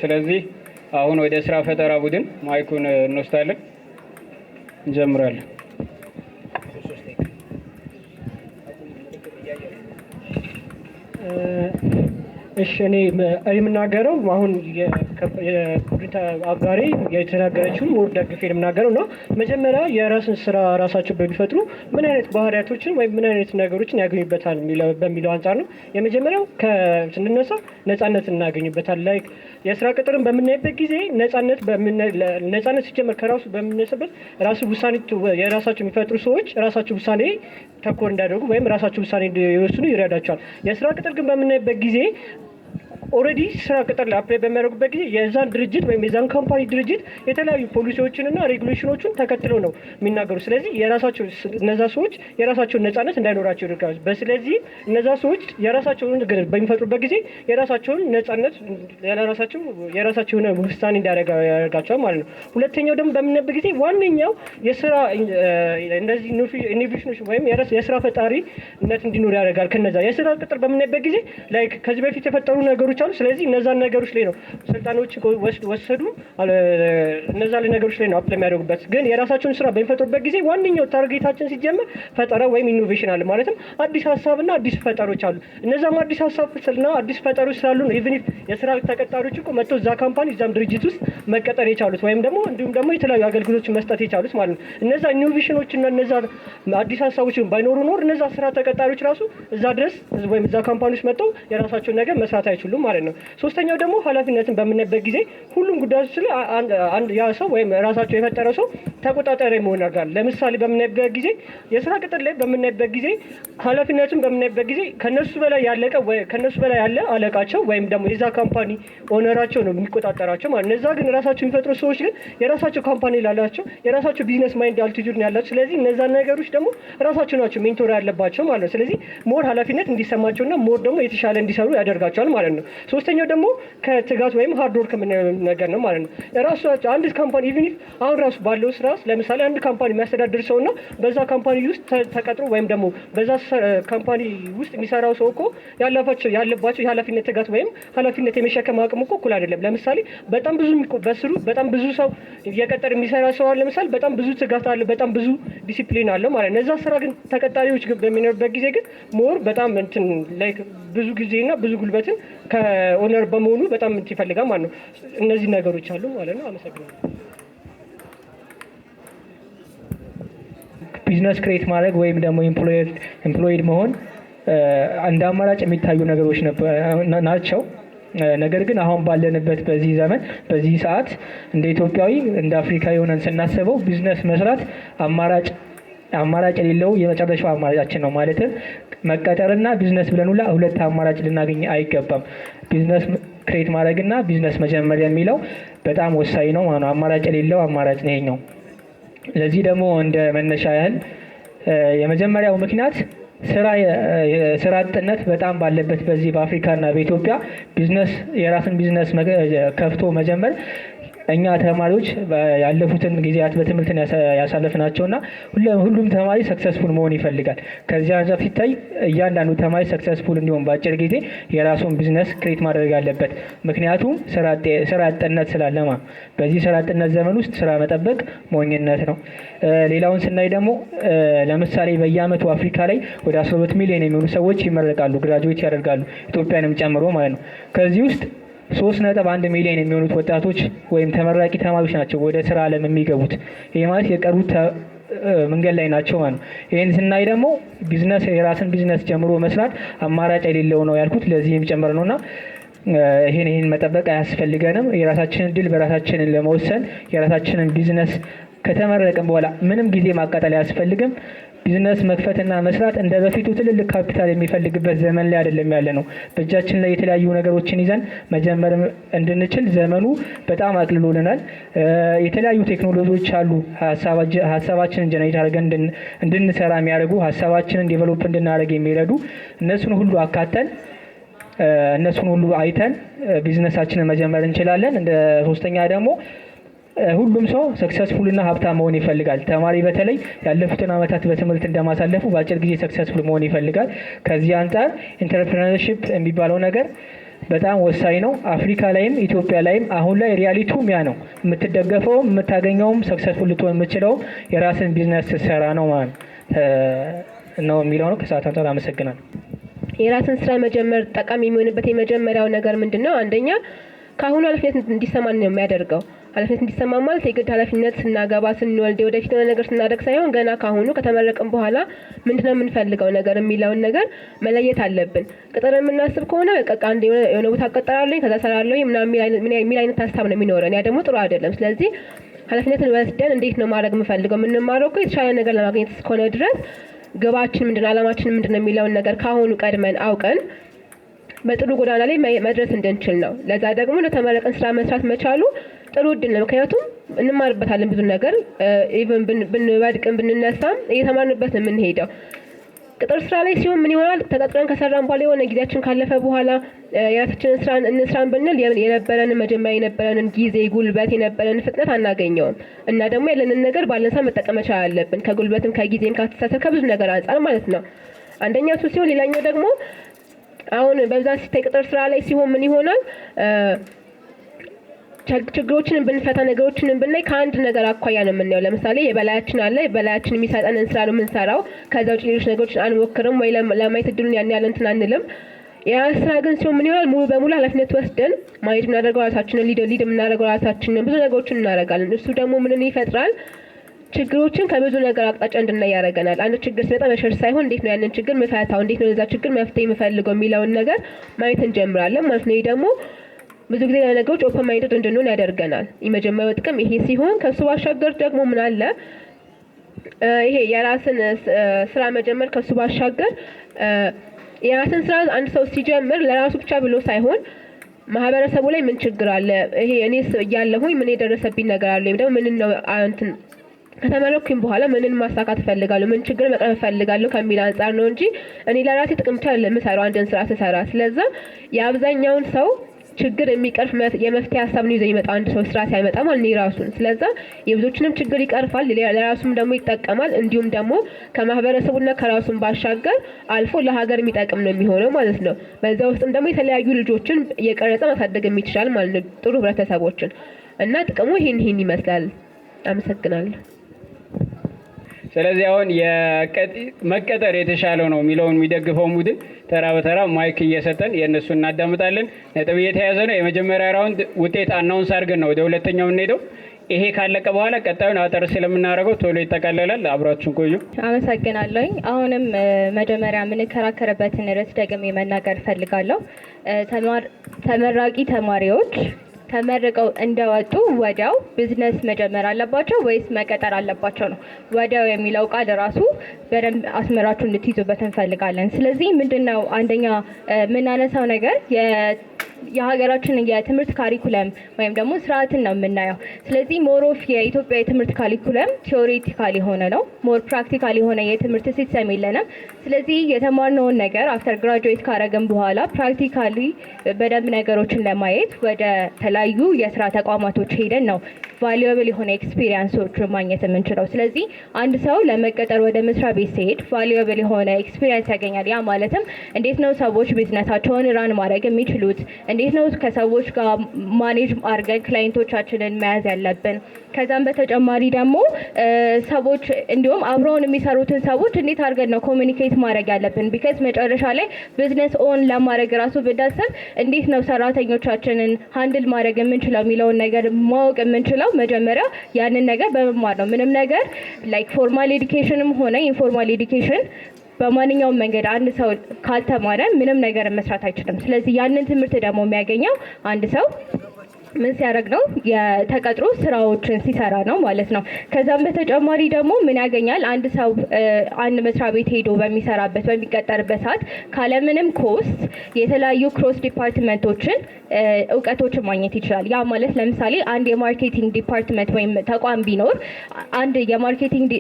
Speaker 1: ስለዚህ አሁን ወደ ስራ ፈጠራ ቡድን ማይኩን እንወስዳለን፣ እንጀምራለን።
Speaker 6: እሺ፣ እኔ የምናገረው አሁን የቡድን አጋሪ የተናገረችውን ሞር ደግፌ የምናገረው ነው። መጀመሪያ የራስን ስራ ራሳቸው በሚፈጥሩ ምን አይነት ባህሪያቶችን ወይም ምን አይነት ነገሮችን ያገኙበታል በሚለው አንጻር ነው። የመጀመሪያው ስንነሳ ነፃነት እናገኙበታል። ላይክ የስራ ቅጥርን በምናይበት ጊዜ ነፃነት ሲጀመር ከራሱ በምንነሳበት የራሳቸው የሚፈጥሩ ሰዎች ራሳቸው ውሳኔ ተኮር እንዳደርጉ ወይም ራሳቸው ውሳኔ እንዲወስኑ ይረዳቸዋል። የስራ ቅጥር ግን በምናይበት ጊዜ ኦልሬዲ ስራ ቅጥር ላይ አፕላይ በሚያደርጉበት ጊዜ የዛን ድርጅት ወይም የዛን ካምፓኒ ድርጅት የተለያዩ ፖሊሲዎችንና ሬጉሌሽኖችን ተከትለው ነው የሚናገሩ። ስለዚህ እነዛ ሰዎች የራሳቸውን ነፃነት እንዳይኖራቸው ያደርጋል። በስለዚህ እነዛ ሰዎች የራሳቸውን በሚፈጥሩበት ጊዜ የራሳቸውን ነፃነት የራሳቸው የሆነ ውሳኔ እንዲያደርጋቸዋል ማለት ነው። ሁለተኛው ደግሞ በምናይበት ጊዜ ዋነኛው የስራ እንደዚህ ኢኖቬሽኖች ወይም የስራ ፈጣሪነት እንዲኖር ያደርጋል። ከነዛ የስራ ቅጥር በምናይበት ጊዜ ላይክ ከዚህ በፊት የፈጠሩ ነገሮች አሉ። ስለዚህ እነዛን ነገሮች ላይ ነው ስልጣኖች ወሰዱ፣ እነዛ ነገሮች ላይ ነው አፕላይ የሚያደርጉበት። ግን የራሳቸውን ስራ በሚፈጥሩበት ጊዜ ዋነኛው ታርጌታችን ሲጀመር ፈጠራ ወይም ኢኖቬሽን አለ። ማለትም አዲስ ሀሳብና አዲስ ፈጠሮች አሉ። እነዛም አዲስ ሀሳብና አዲስ ፈጠሮች ስላሉ ነው ኢቭን የስራ ተቀጣሪዎች እኮ መጥተው እዛ ካምፓኒ እዛም ድርጅት ውስጥ መቀጠር የቻሉት ወይም ደግሞ እንዲሁም ደግሞ የተለያዩ አገልግሎቶችን መስጠት የቻሉት ማለት ነው። እነዛ ኢኖቬሽኖች እና እነዛ አዲስ ሀሳቦች ባይኖሩ ኖር እነዛ ስራ ተቀጣሪዎች ራሱ እዛ ድረስ ወይም እዛ ካምፓኒ ውስጥ መጥተው የራሳቸውን ነገር መስራት አይችሉም ማለት ነው። ሶስተኛው ደግሞ ኃላፊነትን በምናይበት ጊዜ ሁሉም ጉዳዮች ላይ ያ ሰው ወይም ራሳቸው የፈጠረው ሰው ተቆጣጣሪ መሆን ያደርጋል። ለምሳሌ በምናይበት ጊዜ የስራ ቅጥር ላይ በምናይበት ጊዜ ኃላፊነትን በምናይበት ጊዜ ከነሱ በላይ ያለ አለቃቸው ወይም ደግሞ የዛ ካምፓኒ ኦነራቸው ነው የሚቆጣጠራቸው ማለት ነው። እነዛ ግን ራሳቸው የሚፈጥሩ ሰዎች ግን የራሳቸው ካምፓኒ ላላቸው የራሳቸው ቢዝነስ ማይንድ አልቲቱድ ነው ያላቸው። ስለዚህ እነዛ ነገሮች ደግሞ ራሳቸው ናቸው ሜንቶር ያለባቸው ማለት ነው። ስለዚህ ሞር ኃላፊነት እንዲሰማቸውና ሞር ደግሞ የተሻለ እንዲሰሩ ያደርጋቸዋል ማለት ነው። ሶስተኛው ደግሞ ከትጋት ወይም ሃርድ ወርክ ነገር ነው ማለት ነው። ራሳቸው አንድ ካምፓኒ ኢቭን አሁን ራሱ ባለው ስራ ለምሳሌ አንድ ካምፓኒ የሚያስተዳድር ሰውና በዛ ካምፓኒ ውስጥ ተቀጥሮ ወይም ደግሞ በዛ ካምፓኒ ውስጥ የሚሰራው ሰው እኮ ያለባቸው የኃላፊነት ትጋት ወይም ኃላፊነት የመሸከም አቅሙ እኮ እኩል አይደለም። ለምሳሌ በጣም ብዙ በስሩ በጣም ብዙ ሰው እየቀጠረ የሚሰራ ሰው አለ። ለምሳሌ በጣም ብዙ ትጋት አለ፣ በጣም ብዙ ዲሲፕሊን አለ ማለት ነው። እነዛ ስራ ግን ተቀጣሪዎች በሚኖርበት ጊዜ ግን ሞር በጣም እንትን ላይክ ብዙ ጊዜና ብዙ ጉልበትን ከኦነር በመሆኑ በጣም ይፈልጋል ማለት ነው። እነዚህ ነገሮች አሉ ማለት ነው። አመሰግናለሁ።
Speaker 7: ቢዝነስ ክሬት ማድረግ ወይም ደግሞ ኤምፕሎይድ መሆን እንደ አማራጭ የሚታዩ ነገሮች ናቸው። ነገር ግን አሁን ባለንበት በዚህ ዘመን በዚህ ሰዓት እንደ ኢትዮጵያዊ እንደ አፍሪካዊ ሆነን ስናስበው ቢዝነስ መስራት አማራጭ የሌለው የመጨረሻው አማራጫችን ነው። ማለትም መቀጠርና ቢዝነስ ብለን ሁለት አማራጭ ልናገኝ አይገባም። ክሬት ማድረግና ቢዝነስ መጀመር የሚለው በጣም ወሳኝ ነው ማለት ነው። አማራጭ የሌለው አማራጭ ነው ይሄኛው። ለዚህ ደግሞ እንደ መነሻ ያህል የመጀመሪያው ምክንያት ስራ አጥነት በጣም ባለበት በዚህ በአፍሪካና በኢትዮጵያ የራስን ቢዝነስ ከፍቶ መጀመር እኛ ተማሪዎች ያለፉትን ጊዜያት በትምህርትን ያሳለፍናቸውና ሁሉም ተማሪ ሰክሰስፉል መሆን ይፈልጋል። ከዚህ አንጻር ሲታይ እያንዳንዱ ተማሪ ሰክሰስፉል እንዲሆን በአጭር ጊዜ የራሱን ቢዝነስ ክሬት ማድረግ አለበት። ምክንያቱም ስራ አጥነት ስላለማ በዚህ ስራ አጥነት ዘመን ውስጥ ስራ መጠበቅ ሞኝነት ነው። ሌላውን ስናይ ደግሞ ለምሳሌ በየአመቱ አፍሪካ ላይ ወደ 12 ሚሊዮን የሚሆኑ ሰዎች ይመረቃሉ፣ ግራጁዌት ያደርጋሉ፣ ኢትዮጵያንም ጨምሮ ማለት ነው። ከዚህ ውስጥ 3.1 ሚሊዮን የሚሆኑት ወጣቶች ወይም ተመራቂ ተማሪዎች ናቸው ወደ ስራ ዓለም የሚገቡት። ይሄ ማለት የቀሩት መንገድ ላይ ናቸው ማለት ነው። ይሄን ስናይ ደግሞ የራስን ቢዝነስ ጀምሮ መስራት አማራጭ የሌለው ነው ያልኩት ለዚህም ጨምር ነውና ይሄን መጠበቅ አያስፈልገንም። የራሳችንን እድል በራሳችንን ለመወሰን የራሳችንን ቢዝነስ ከተመረቅን በኋላ ምንም ጊዜ ማቃጠል አያስፈልግም። ቢዝነስ መክፈትና መስራት እንደ በፊቱ ትልልቅ ካፒታል የሚፈልግበት ዘመን ላይ አይደለም ያለ ነው። በእጃችን ላይ የተለያዩ ነገሮችን ይዘን መጀመር እንድንችል ዘመኑ በጣም አቅልሎልናል። የተለያዩ ቴክኖሎጂዎች አሉ ሀሳባችንን ጀነሬት አድርገን እንድንሰራ የሚያደርጉ ሀሳባችንን ዴቨሎፕ እንድናደርግ የሚረዱ እነሱን ሁሉ አካተን እነሱን ሁሉ አይተን ቢዝነሳችንን መጀመር እንችላለን። እንደ ሶስተኛ ደግሞ ሁሉም ሰው ሰክሰስፉልና ሀብታም መሆን ይፈልጋል። ተማሪ በተለይ ያለፉትን አመታት በትምህርት እንደማሳለፉ በአጭር ጊዜ ሰክሰስፉል መሆን ይፈልጋል። ከዚህ አንጻር ኢንተርፕረነርሺፕ የሚባለው ነገር በጣም ወሳኝ ነው። አፍሪካ ላይም ኢትዮጵያ ላይም አሁን ላይ ሪያሊቲውም ያ ነው። የምትደገፈውም የምታገኘውም ሰክሰስፉል ልትሆን የምችለውም የራስን ቢዝነስ ስትሰራ ነው ማለት ነው የሚለው ነው። ከሰዓት አንጻር አመሰግናለሁ።
Speaker 5: የራስን ስራ መጀመር ጠቃሚ የሚሆንበት የመጀመሪያው ነገር ምንድነው? አንደኛ ከአሁኑ ኃላፊነት እንዲሰማን ነው የሚያደርገው። ኃላፊነት እንዲሰማ ማለት የግድ ኃላፊነት ስናገባ ስንወልድ ወደፊት የሆነ ነገር ስናደርግ ሳይሆን ገና ካሁኑ ከተመረቅን በኋላ ምንድነው የምንፈልገው ነገር የሚለውን ነገር መለየት አለብን። ቅጥር የምናስብ ከሆነ በቃ አንድ የሆነ ቦታ አቀጠራለሁ ከዛ ሰራለሁ ምን አይነት ሀሳብ ነው የሚኖረን? ያ ደግሞ ጥሩ አይደለም። ስለዚህ ኃላፊነትን ወስደን እንዴት ነው ማድረግ የምፈልገው? የምንማረው እኮ የተሻለ ነገር ለማግኘት እስከሆነ ድረስ ግባችን ምንድነው አላማችን ምንድነው የሚለውን ነገር ካሁኑ ቀድመን አውቀን በጥሩ ጎዳና ላይ መድረስ እንድንችል ነው። ለዛ ደግሞ ለተመረቀን ስራ መስራት መቻሉ ጥሩ እድል ነው። ምክንያቱም እንማርበታለን ብዙ ነገር ኢቭን ብንወድቅም ብንነሳም እየተማርንበት ነው የምንሄደው። ቅጥር ስራ ላይ ሲሆን ምን ይሆናል? ተቀጥረን ከሰራን በኋላ የሆነ ጊዜያችን ካለፈ በኋላ የራሳችንን ስራን እንስራን ብንል የነበረንን መጀመሪያ የነበረንን ጊዜ፣ ጉልበት፣ የነበረንን ፍጥነት አናገኘውም እና ደግሞ ያለንን ነገር ባለንሳ መጠቀም መቻል አለብን። ከጉልበትም ከጊዜም ካስተሳሰብ ከብዙ ነገር አንጻር ማለት ነው። አንደኛው እሱ ሲሆን ሌላኛው ደግሞ አሁን በብዛት ሲታይ ቅጥር ስራ ላይ ሲሆን ምን ይሆናል? ችግሮችን ብንፈታ ነገሮችን ብናይ ከአንድ ነገር አኳያ ነው የምናየው። ለምሳሌ የበላያችን አለ፣ የበላያችን የሚሰጠንን ስራ ነው የምንሰራው። ከዛ ውጭ ሌሎች ነገሮችን አንሞክርም ወይ ለማየት እድሉን ያን ያለ እንትን አንልም። ያ ስራ ግን ሲሆን ምን ይሆናል? ሙሉ በሙሉ ኃላፊነት ወስደን ማኔጅ የምናደርገው ራሳችንን፣ ሊድ የምናደርገው ራሳችንን፣ ብዙ ነገሮችን እናደርጋለን። እሱ ደግሞ ምንን ይፈጥራል? ችግሮችን ከብዙ ነገር አቅጣጫ እንድናይ ያደርገናል። አንድ ችግር ሲመጣ መሸሽ ሳይሆን እንዴት ነው ያንን ችግር መፈታው፣ እንዴት ነው ለዛ ችግር መፍትሄ የምፈልገው የሚለውን ነገር ማየት እንጀምራለን ማለት ነው። ይሄ ደግሞ ብዙ ጊዜ ለነገሮች ኦፕን ማይንድድ እንድንሆን ያደርገናል። የመጀመሪያው ጥቅም ይሄ ሲሆን ከሱ ባሻገር ደግሞ ምን አለ? ይሄ የራስን ስራ መጀመር ከሱ ባሻገር የራስን ስራ አንድ ሰው ሲጀምር ለራሱ ብቻ ብሎ ሳይሆን ማህበረሰቡ ላይ ምን ችግር አለ፣ ይሄ እኔስ እያለሁኝ ምን የደረሰብኝ ነገር አለ፣ ወይም ደግሞ ምን ነው እንትን ከተመረኩኝ በኋላ ምንን ማሳካት እፈልጋለሁ፣ ምን ችግር መቅረፍ እፈልጋለሁ ከሚል አንጻር ነው እንጂ እኔ ለራሴ ጥቅም ብቻ የምሰራው አንድን ስራ ስሰራ። ስለዛ የአብዛኛውን ሰው ችግር የሚቀርፍ የመፍትሄ ሀሳብ ነው ይዞ የሚመጣው አንድ ሰው ስራ ሲያመጣ ማለት ነው ራሱን። ስለዛ የብዙዎችንም ችግር ይቀርፋል፣ ለራሱም ደግሞ ይጠቀማል። እንዲሁም ደግሞ ከማህበረሰቡና ከራሱም ባሻገር አልፎ ለሀገር የሚጠቅም ነው የሚሆነው ማለት ነው። በዛ ውስጥም ደግሞ የተለያዩ ልጆችን እየቀረጸ ማሳደግ የሚችላል ማለት ነው፣ ጥሩ ህብረተሰቦችን እና ጥቅሙ ይሄን ይመስላል። አመሰግናለሁ።
Speaker 1: ስለዚህ አሁን መቀጠር የተሻለው ነው የሚለውን የሚደግፈው ቡድን ተራ በተራ ማይክ እየሰጠን የእነሱ እናዳምጣለን። ነጥብ እየተያዘ ነው። የመጀመሪያ ራውንድ ውጤት አናውንስ አድርገን ነው ወደ ሁለተኛው የምንሄደው። ይሄ ካለቀ በኋላ ቀጣዩን አጠር ስለምናደርገው ቶሎ ይጠቃለላል። አብራችሁን ቆዩ።
Speaker 10: አመሰግናለሁኝ። አሁንም መጀመሪያ የምንከራከርበትን ርዕስ ደግሜ መናገር እፈልጋለሁ። ተመራቂ ተማሪዎች ተመርቀው እንደወጡ ወዲያው ቢዝነስ መጀመር አለባቸው ወይስ መቀጠር አለባቸው ነው። ወዲያው የሚለው ቃል ራሱ በደንብ አስመራችሁ እንድትይዙበት እንፈልጋለን። ስለዚህ ምንድነው አንደኛ የምናነሳው ነገር የሀገራችን የትምህርት ካሪኩለም ወይም ደግሞ ስርዓትን ነው የምናየው። ስለዚህ ሞር ኦፍ የኢትዮጵያ የትምህርት ካሪኩለም ቲዮሬቲካል የሆነ ነው። ሞር ፕራክቲካል የሆነ የትምህርት ሲስተም የለንም። ስለዚህ የተማርነውን ነገር አፍተር ግራጁዌት ካረግን በኋላ ፕራክቲካሊ በደንብ ነገሮችን ለማየት ወደ ተለያዩ የስራ ተቋማቶች ሄደን ነው ቫሉዌብል የሆነ ኤክስፒሪየንሶች ማግኘት የምንችለው። ስለዚህ አንድ ሰው ለመቀጠር ወደ መስሪያ ቤት ሲሄድ ቫሉዌብል የሆነ ኤክስፒሪየንስ ያገኛል። ያ ማለትም እንዴት ነው ሰዎች ቢዝነሳቸውን ራን ማድረግ የሚችሉት፣ እንዴት ነው ከሰዎች ጋር ማኔጅ አድርገን ክላይንቶቻችንን መያዝ ያለብን። ከዛም በተጨማሪ ደግሞ ሰዎች እንዲሁም አብረውን የሚሰሩትን ሰዎች እንዴት አድርገን ነው ኮሚኒኬት ማድረግ ያለብን። ቢካዝ መጨረሻ ላይ ቢዝነስ ኦን ለማድረግ ራሱ ብዳሰብ እንዴት ነው ሰራተኞቻችንን ሃንድል ማድረግ የምንችለው የሚለውን ነገር ማወቅ የምንችለው መጀመሪያ ያንን ነገር በመማር ነው። ምንም ነገር ላይክ ፎርማል ኤዱኬሽንም ሆነ ኢንፎርማል ኤዱኬሽን በማንኛውም መንገድ አንድ ሰው ካልተማረ ምንም ነገር መስራት አይችልም። ስለዚህ ያንን ትምህርት ደግሞ የሚያገኘው አንድ ሰው ምን ሲያደርግ ነው? የተቀጥሮ ስራዎችን ሲሰራ ነው ማለት ነው። ከዛም በተጨማሪ ደግሞ ምን ያገኛል? አንድ ሰው አንድ መስሪያ ቤት ሄዶ በሚቀጠርበት ሰዓት ካለምንም ኮስት የተለያዩ ክሮስ ዲፓርትመንቶችን እውቀቶችን ማግኘት ይችላል። ያ ማለት ለምሳሌ አንድ የማርኬቲንግ ዲፓርትመንት ወይም ተቋም ቢኖር አንድ የማርኬቲንግ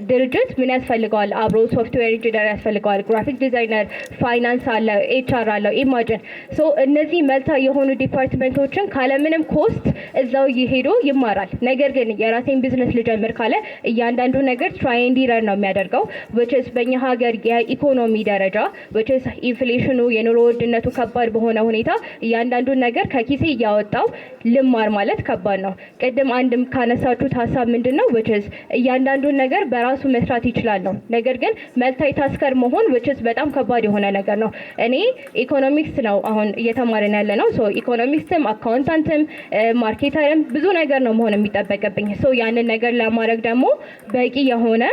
Speaker 10: ድርጅት ምን ያስፈልገዋል? አብሮ ሶፍትዌር ኢንጂነር ያስፈልገዋል፣ ግራፊክ ዲዛይነር፣ ፋይናንስ አለ፣ ኤችአር አለ፣ ኢማጂን እነዚህ መልታ የሆኑ ዲፓርትመንቶችን ካለምንም ኮስት እዛው ይሄዶ ይማራል። ነገር ግን የራሴን ቢዝነስ ልጀምር ካለ እያንዳንዱ ነገር ትራይ ኤንድ ኢረር ነው የሚያደርገው which is በእኛ ሀገር የኢኮኖሚ ደረጃ which is ኢንፍሌሽኑ የኑሮ ውድነቱ ከባድ በሆነ ሁኔታ እያንዳንዱ ነገር ከኪሴ እያወጣው ልማር ማለት ከባድ ነው። ቅድም አንድም ካነሳችሁት ሀሳብ ምንድነው which is እያንዳንዱ ነገር በራሱ መስራት ይችላል ነው። ነገር ግን መልታይ ታስከር መሆን which is በጣም ከባድ የሆነ ነገር ነው። እኔ ኢኮኖሚክስ ነው አሁን እየተማርን ያለ ነው። ሶ ኢኮኖሚክስም አካውንታንትም ማርኬተርም ብዙ ነገር ነው መሆን የሚጠበቅብኝ። ሶ ያንን ነገር ለማድረግ ደግሞ በቂ የሆነ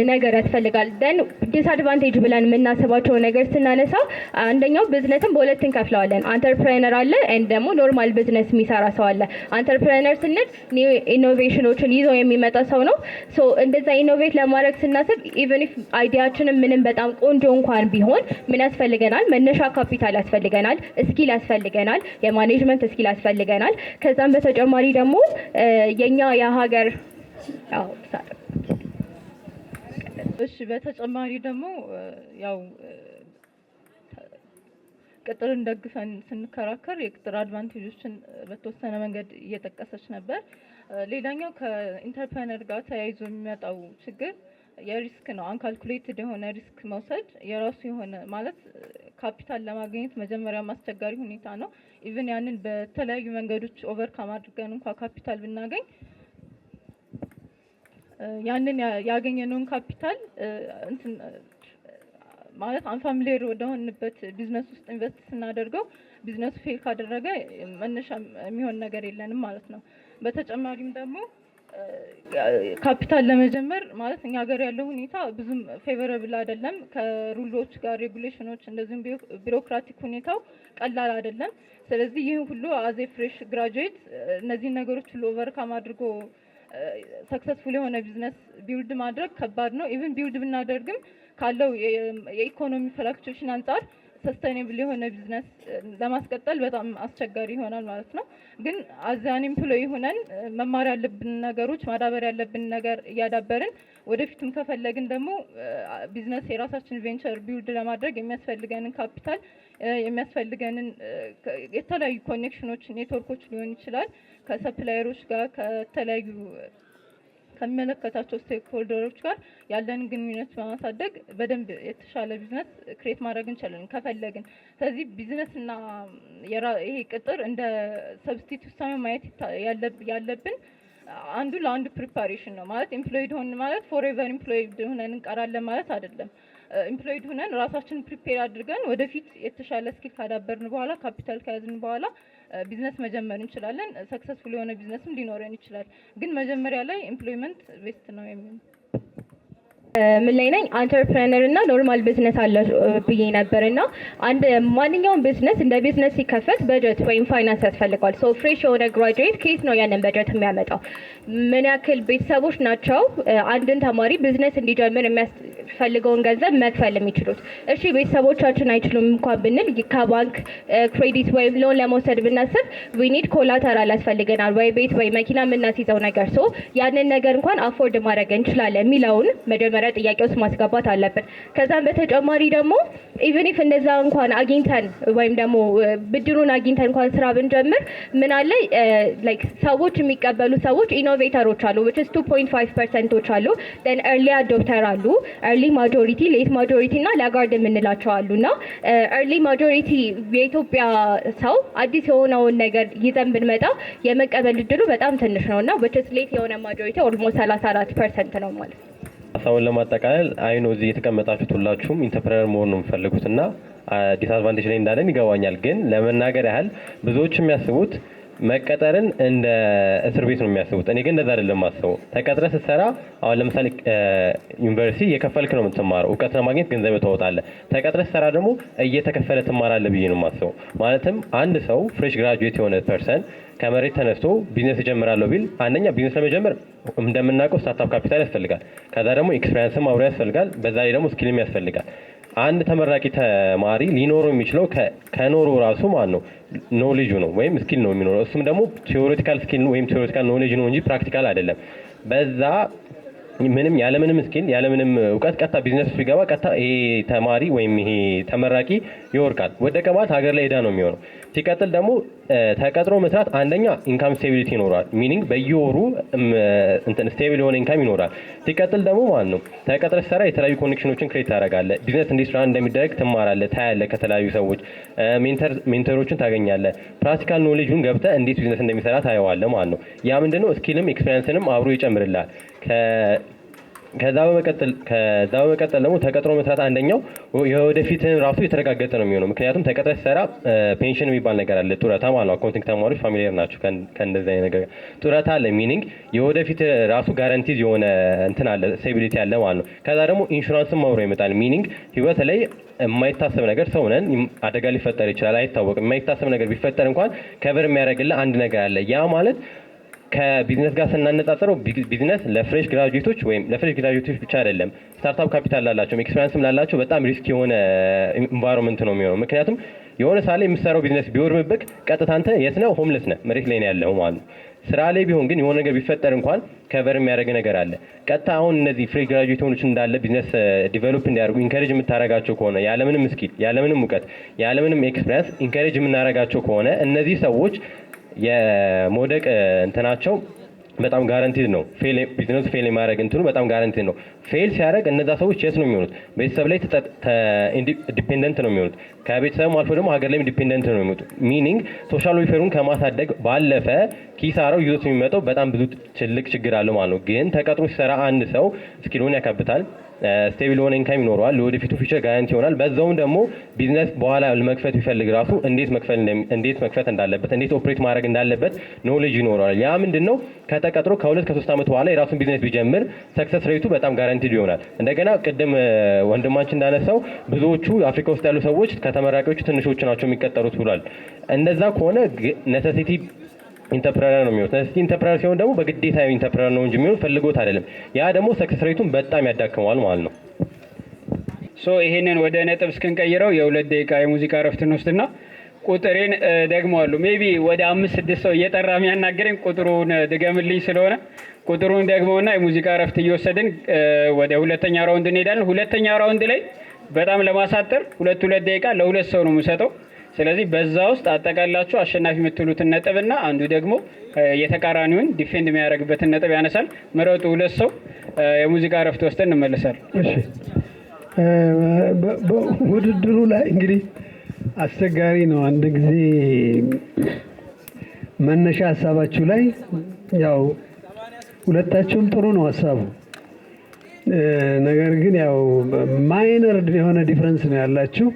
Speaker 10: ነገር ያስፈልጋል። ደን ዲስአድቫንቴጅ ብለን የምናስባቸው ነገር ስናነሳ አንደኛው ቢዝነስን በሁለት እንከፍለዋለን። አንተርፕረነር አለ ኤንድ ደግሞ ኖርማል ቢዝነስ የሚሰራ ሰው አለ። አንተርፕረነር ስንል ኒው ኢኖቬሽኖችን ይዞ የሚመጣ ሰው ነው። ሶ እንደዛ ኢኖቬት ለማድረግ ስናስብ ኢቨን ኢፍ አይዲያችንን ምንም በጣም ቆንጆ እንኳን ቢሆን ምን ያስፈልገናል? መነሻ ካፒታል ያስፈልገናል፣ ስኪል ያስፈልገናል፣ የማኔጅመንት ስኪል ያስፈልገናል። ከዛም በተጨማሪ ደግሞ የኛ የሀገር
Speaker 9: እሺ በተጨማሪ ደግሞ ያው ቅጥርን ደግፈን ስንከራከር የቅጥር አድቫንቴጆችን በተወሰነ መንገድ እየጠቀሰች ነበር። ሌላኛው ከኢንተርፕረነር ጋር ተያይዞ የሚመጣው ችግር የሪስክ ነው። አንካልኩሌትድ የሆነ ሪስክ መውሰድ የራሱ የሆነ ማለት ካፒታል ለማግኘት መጀመሪያ አስቸጋሪ ሁኔታ ነው። ኢቭን ያንን በተለያዩ መንገዶች ኦቨርካም አድርገን እንኳን ካፒታል ብናገኝ ያንን ያገኘነውን ካፒታል ማለት አንፋሚሊየር ወደሆንበት ቢዝነስ ውስጥ ኢንቨስት ስናደርገው ቢዝነሱ ፌል ካደረገ መነሻ የሚሆን ነገር የለንም ማለት ነው። በተጨማሪም ደግሞ ካፒታል ለመጀመር ማለት እኛ ሀገር ያለው ሁኔታ ብዙም ፌቨረብል አይደለም። ከሩሎች ጋር ሬጉሌሽኖች፣ እንደዚሁም ቢሮክራቲክ ሁኔታው ቀላል አይደለም። ስለዚህ ይህ ሁሉ አዜ ፍሬሽ ግራጁዌት እነዚህን ነገሮች ሁሉ ኦቨርካም አድርጎ ሰክሰስፉል የሆነ ቢዝነስ ቢልድ ማድረግ ከባድ ነው። ኢቭን ቢልድ ብናደርግም ካለው የኢኮኖሚ ፍላክቹዌሽን አንጻር ሰስቴይነብል የሆነ ቢዝነስ ለማስቀጠል በጣም አስቸጋሪ ይሆናል ማለት ነው። ግን አዛን ኤምፕሎይ ሆነን መማር ያለብን ነገሮች ማዳበር ያለብን ነገር እያዳበርን ወደፊትም ከፈለግን ደግሞ ቢዝነስ የራሳችን ቬንቸር ቢልድ ለማድረግ የሚያስፈልገንን ካፒታል የሚያስፈልገንን የተለያዩ ኮኔክሽኖች ኔትወርኮች ሊሆን ይችላል ከሰፕላየሮች ጋር ከተለያዩ ከሚመለከታቸው ስቴክ ሆልደሮች ጋር ያለንን ግንኙነት በማሳደግ በደንብ የተሻለ ቢዝነስ ክሬት ማድረግ እንችላለን ከፈለግን። ስለዚህ ቢዝነስና ይሄ ቅጥር እንደ ሰብስቲቱት ሳይሆን ማየት ያለብን አንዱ ለአንዱ ፕሪፓሬሽን ነው። ማለት ኤምፕሎይድ ሆን ማለት ፎሬቨር ኤምፕሎይድ ሆነን እንቀራለን ማለት አይደለም። ኤምፕሎይድ ሆነን ራሳችንን ፕሪፔር አድርገን ወደፊት የተሻለ ስኪል ካዳበርን በኋላ ካፒታል ከያዝን በኋላ ቢዝነስ መጀመር እንችላለን። ሰክሰስፉል የሆነ ቢዝነስም ሊኖረን ይችላል። ግን መጀመሪያ ላይ ኤምፕሎይመንት ቤስት ነው የሚል
Speaker 10: ምን ላይ ነኝ አንተርፕረነር እና ኖርማል ቢዝነስ አለ ብዬ ነበርና አንድ ማንኛውም ቢዝነስ እንደ ቢዝነስ ሲከፈት በጀት ወይም ፋይናንስ ያስፈልጋል። ሶ ፍሬሽ የሆነ ግራጁዌት ከየት ነው ያንን በጀት የሚያመጣው? ምን ያክል ቤተሰቦች ናቸው አንድን ተማሪ ቢዝነስ እንዲጀምር የሚያስፈልገውን ገንዘብ መክፈል የሚችሉት? እሺ ቤተሰቦቻችን አይችሉም እንኳን ብንል ከባንክ ክሬዲት ወይም ሎን ለመውሰድ ብናስብ ዊ ኒድ ኮላተራል ያስፈልገናል፣ ወይ ቤት ወይ መኪና የምናስይዘው ነገር። ሶ ያንን ነገር እንኳን አፎርድ ማድረግ እንችላለን የሚለውን መጀመሪያ ጥያቄ ውስጥ ማስገባት አለብን። ከዛም በተጨማሪ ደግሞ ኢቭን ኢፍ እንደዛ እንኳን አግኝተን ወይም ደግሞ ብድሩን አግኝተን እንኳን ስራ ብንጀምር ምን አለ ላይክ ሰዎች የሚቀበሉ ሰዎች ኢኖቬተሮች አሉ which is 2.5% አሉ። then early adopter አሉ፣ early majority፣ late majority እና laggard የምንላቸው አሉና early majority የኢትዮጵያ ሰው አዲስ የሆነውን ነገር ይዘን ብንመጣ የመቀበል እድሉ በጣም ትንሽ ነውና which is late የሆነ majority almost 34% ነው ማለት ነው።
Speaker 8: ሀሳቡን ለማጠቃለል አይኖ እዚህ የተቀመጣችሁት ሁላችሁም ኢንተርፕረነር መሆን ነው የምፈልጉትና ዲስአድቫንቴጅ ላይ እንዳለን ይገባኛል። ግን ለመናገር ያህል ብዙዎች የሚያስቡት መቀጠርን እንደ እስር ቤት ነው የሚያስቡት። እኔ ግን እንደዛ አይደለም ማስበው። ተቀጥረ ስትሰራ አሁን ለምሳሌ ዩኒቨርሲቲ የከፈልክ ነው የምትማረው፣ እውቀት ለማግኘት ገንዘብ ታወጣለህ። ተቀጥረ ስትሰራ ደግሞ እየተከፈለ ትማራለህ ብዬ ነው የማስበው። ማለትም አንድ ሰው ፍሬሽ ግራጁዌት የሆነ ፐርሰን ከመሬት ተነስቶ ቢዝነስ እጀምራለሁ ቢል አንደኛ ቢዝነስ ለመጀመር እንደምናውቀው ስታርታፕ ካፒታል ያስፈልጋል። ከዛ ደግሞ ኤክስፒሪየንስም አብሮ ያስፈልጋል። በዛ ላይ ደግሞ ስኪልም ያስፈልጋል። አንድ ተመራቂ ተማሪ ሊኖረው የሚችለው ከኖሩ ራሱ ማን ነው ኖሌጁ ነው ወይም ስኪል ነው የሚኖረው። እሱም ደግሞ ቲዮሬቲካል ስኪል ወይም ቲዮሬቲካል ኖሌጅ ነው እንጂ ፕራክቲካል አይደለም። በዛ ምንም ያለምንም ስኪል ያለምንም እውቀት ቀጥታ ቢዝነስ ቢገባ ቀጥታ ይሄ ተማሪ ወይም ይሄ ተመራቂ ይወርቃል። ወደቀ ማለት ሀገር ላይ ዕዳ ነው የሚሆነው። ሲቀጥል ደግሞ ተቀጥሮ መስራት አንደኛ ኢንካም ስቴቢሊቲ ይኖራል፣ ሚኒንግ በየወሩ እንትን ስቴብል የሆነ ኢንካም ይኖራል። ሲቀጥል ደግሞ ማለት ነው ተቀጥረ ሰራ የተለያዩ ኮኔክሽኖችን ክሬት ታደርጋለህ። ቢዝነስ እንዴት ስራ እንደሚደረግ ትማራለህ፣ ታያለህ፣ ከተለያዩ ሰዎች ሜንተሮችን ታገኛለህ። ፕራክቲካል ኖሌጁን ገብተህ እንዴት ቢዝነስ እንደሚሰራ ታየዋለህ ማለት ነው። ያ ምንድነው ስኪልም ኤክስፒሪየንስንም አብሮ ይጨምርልሃል። ከዛ በመቀጠል ደግሞ ተቀጥሮ መስራት አንደኛው የወደፊትን ራሱ የተረጋገጠ ነው የሚሆነው። ምክንያቱም ተቀጥረ ሰራ ፔንሽን የሚባል ነገር አለ፣ ጡረታ ማለት ነው። አካውንቲንግ ተማሪዎች ፋሚሊየር ናቸው ከእንደዚህ አይነት ነገር። ጡረታ አለ፣ ሚኒንግ የወደፊት ራሱ ጋራንቲዝ የሆነ እንትን አለ፣ ስቴቢሊቲ አለ ማለት ነው። ከዛ ደግሞ ኢንሹራንስም አብሮ ይመጣል፣ ሚኒንግ ህይወት ላይ የማይታሰብ ነገር ሰው ነን፣ አደጋ ሊፈጠር ይችላል፣ አይታወቅም። የማይታሰብ ነገር ቢፈጠር እንኳን ከበር የሚያደርግልህ አንድ ነገር አለ። ያ ማለት ከቢዝነስ ጋር ስናነጻጽረው ቢዝነስ ለፍሬሽ ግራጁዌቶች ወይም ለፍሬሽ ግራጁዌቶች ብቻ አይደለም፣ ስታርታፕ ካፒታል ላላቸው ኤክስፒሪየንስም ላላቸው በጣም ሪስክ የሆነ ኢንቫይሮንመንት ነው የሚሆነው። ምክንያቱም የሆነ ሳለ የምትሰራው ቢዝነስ ቢወርምብክ ቀጥታ አንተ የት ነው? ሆምለስ ነህ፣ መሬት ላይ ነው ያለው ማለት ነው። ስራ ላይ ቢሆን ግን የሆነ ነገር ቢፈጠር እንኳን ከቨር የሚያደርግ ነገር አለ። ቀጥታ አሁን እነዚህ ፍሬሽ ግራጁዌቶች እንዳለ ቢዝነስ ዲቨሎፕ እንዲያደርጉ ኢንካሬጅ የምታደርጋቸው ከሆነ ያለምንም ስኪል ያለምንም እውቀት ያለምንም ኤክስፒሪየንስ ኢንካሬጅ የምናደርጋቸው ከሆነ እነዚህ ሰዎች የመውደቅ እንትናቸው በጣም ጋራንቲድ ነው። ቢዝነሱ ፌል የማድረግ እንትኑ በጣም ጋራንቲድ ነው። ፌል ሲያደርግ እነዛ ሰዎች የት ነው የሚሆኑት? ቤተሰብ ላይ ዲፔንደንት ነው የሚሆኑት። ከቤተሰብም አልፎ ደግሞ ሀገር ላይም ዲፔንደንት ነው የሚሆኑት። ሚኒንግ ሶሻል ዌልፌሩን ከማሳደግ ባለፈ ኪሳራው ይዞት የሚመጣው በጣም ብዙ ትልቅ ችግር አለው ማለት ነው። ግን ተቀጥሮ ሲሰራ አንድ ሰው ስኪሉን ያካብታል፣ ስቴብል የሆነ ኢንካም ይኖረዋል፣ ለወደፊቱ ፊቸር ጋራንቲ ይሆናል። በዛውም ደግሞ ቢዝነስ በኋላ ለመክፈት ቢፈልግ ራሱ እንዴት መክፈት እንዳለበት እንዴት ኦፕሬት ማድረግ እንዳለበት ኖሌጅ ይኖረዋል። ያ ምንድነው ከተቀጥሮ ከ2 ከ3 ዓመት በኋላ የራሱን ቢዝነስ ቢጀምር ሰክሰስ ሬቱ በጣም ጋራንቲድ ይሆናል። እንደገና ቅድም ወንድማችን እንዳነሳው ብዙዎቹ አፍሪካ ውስጥ ያሉ ሰዎች ከተመራቂዎቹ ትንሾቹ ናቸው የሚቀጠሩት ብሏል። እንደዛ ከሆነ ኔሴሲቲ ኢንተርፕረነር ነው የሚሆነው። ስለዚህ ኢንተርፕረነር ሲሆን ደግሞ በግዴታ ኢንተርፕረነር ነው እንጂ የሚሆነው ፈልጎት አይደለም። ያ ደግሞ ሰክሰስ ሬቱን በጣም ያዳክመዋል ማለት ነው።
Speaker 1: ይሄንን ወደ ነጥብ እስክንቀይረው የ2 ደቂቃ የሙዚቃ እረፍት እንወስድና ቁጥሬን ደግመዋለሁ። ሜቢ ወደ 5-6 ሰው እየጠራ የሚያናገረኝ ቁጥሩን ድገምልኝ ስለሆነ ቁጥሩን ደግመውና የሙዚቃ እረፍት እየወሰድን ወደ ሁለተኛ ራውንድ እንሄዳለን። ሁለተኛ ራውንድ ላይ በጣም ለማሳጠር 2 ደቂቃ ለ2 ሰው ነው የምሰጠው። ስለዚህ በዛ ውስጥ አጠቃላችሁ አሸናፊ የምትሉትን ነጥብና አንዱ ደግሞ የተቃራኒውን ዲፌንድ የሚያደርግበትን ነጥብ ያነሳል። ምረጡ 2 ሰው። የሙዚቃ እረፍት ወስደን እንመለሳለን።
Speaker 11: እሺ፣ ውድድሩ ላይ እንግዲህ አስቸጋሪ ነው። አንድ ጊዜ መነሻ ሀሳባችሁ ላይ ያው ሁለታችሁም ጥሩ ነው ሀሳቡ፣ ነገር ግን ያው ማይነር የሆነ ዲፍረንስ ነው ያላችሁ።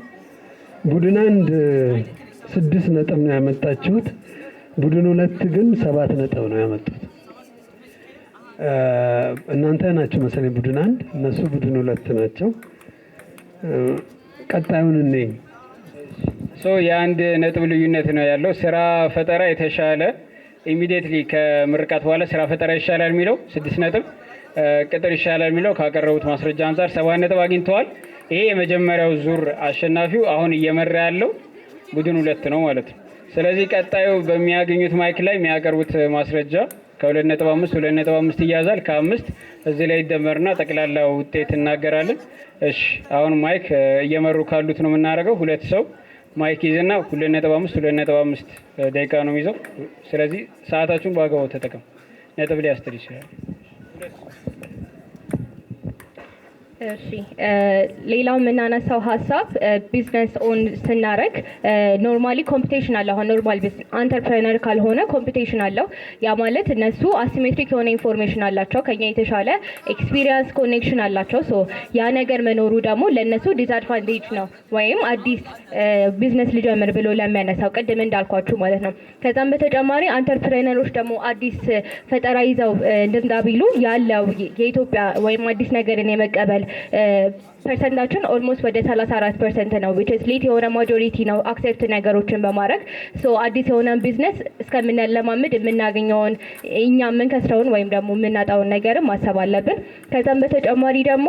Speaker 11: ቡድን 1 6 ነጥብ ነው ያመጣችሁት፣ ቡድን 2 ግን 7 ነጥብ ነው ያመጡት። እናንተ ናችሁ መሰለኝ ቡድን 1፣ እነሱ ቡድን 2 ናቸው። ቀጣዩን እኔ
Speaker 1: የአንድ ነጥብ ልዩነት ነው ያለው። ስራ ፈጠራ የተሻለ ኢሚዲየትሊ ከምርቃት በኋላ ስራ ፈጠራ ይሻላል የሚለው 6 ነጥብ፣ ቅጥር ይሻላል የሚለው ካቀረቡት ማስረጃ አንጻር 7 ነጥብ አግኝተዋል። ይሄ የመጀመሪያው ዙር አሸናፊው አሁን እየመራ ያለው ቡድን 2 ነው ማለት ነው። ስለዚህ ቀጣዩ በሚያገኙት ማይክ ላይ የሚያቀርቡት ማስረጃ ከ2.5 2.5 ይያዛል። ከ5 እዚህ ላይ ይደመርና ጠቅላላ ውጤት እናገራለን። እሺ አሁን ማይክ እየመሩ ካሉት ነው የምናደርገው። 2 ሰው ማይክ ይዘና 2.5 2.5 ደቂቃ ነው የሚይዘው። ስለዚህ ሰዓታችሁን በአግባቡ ተጠቀሙ። ነጥብ ሊያስጥል ይችላል።
Speaker 10: እሺ ሌላው የምናነሳው ሀሳብ ቢዝነስ ኦን ስናረግ ኖርማሊ ኮምፒቴሽን አለ። አሁን ኖርማል ቢዝነስ አንተርፕረነር ካልሆነ ኮምፒቴሽን አለው። ያ ማለት እነሱ አሲሜትሪክ የሆነ ኢንፎርሜሽን አላቸው፣ ከኛ የተሻለ ኤክስፒሪየንስ ኮኔክሽን አላቸው። ሶ ያ ነገር መኖሩ ደግሞ ለእነሱ ዲስአድቫንቴጅ ነው፣ ወይም አዲስ ቢዝነስ ልጀምር ብሎ ለሚያነሳው ቅድም እንዳልኳችሁ ማለት ነው። ከዛም በተጨማሪ አንተርፕረነሮች ደግሞ አዲስ ፈጠራ ይዘው እንዳቢሉ ያለው የኢትዮጵያ ወይም አዲስ ነገርን የመቀበል ፐርሰንታችን ኦልሞስት ወደ 34% ነው which is ሌት የሆነ ማጆሪቲ ነው አክሴፕት ነገሮችን በማድረግ ሶ አዲስ የሆነ ቢዝነስ እስከምንለማመድ የምናገኘውን እኛ የምንከስረውን ወይም ደግሞ የምናጣውን ነገር ማሰብ አለብን። ከዛም በተጨማሪ ደግሞ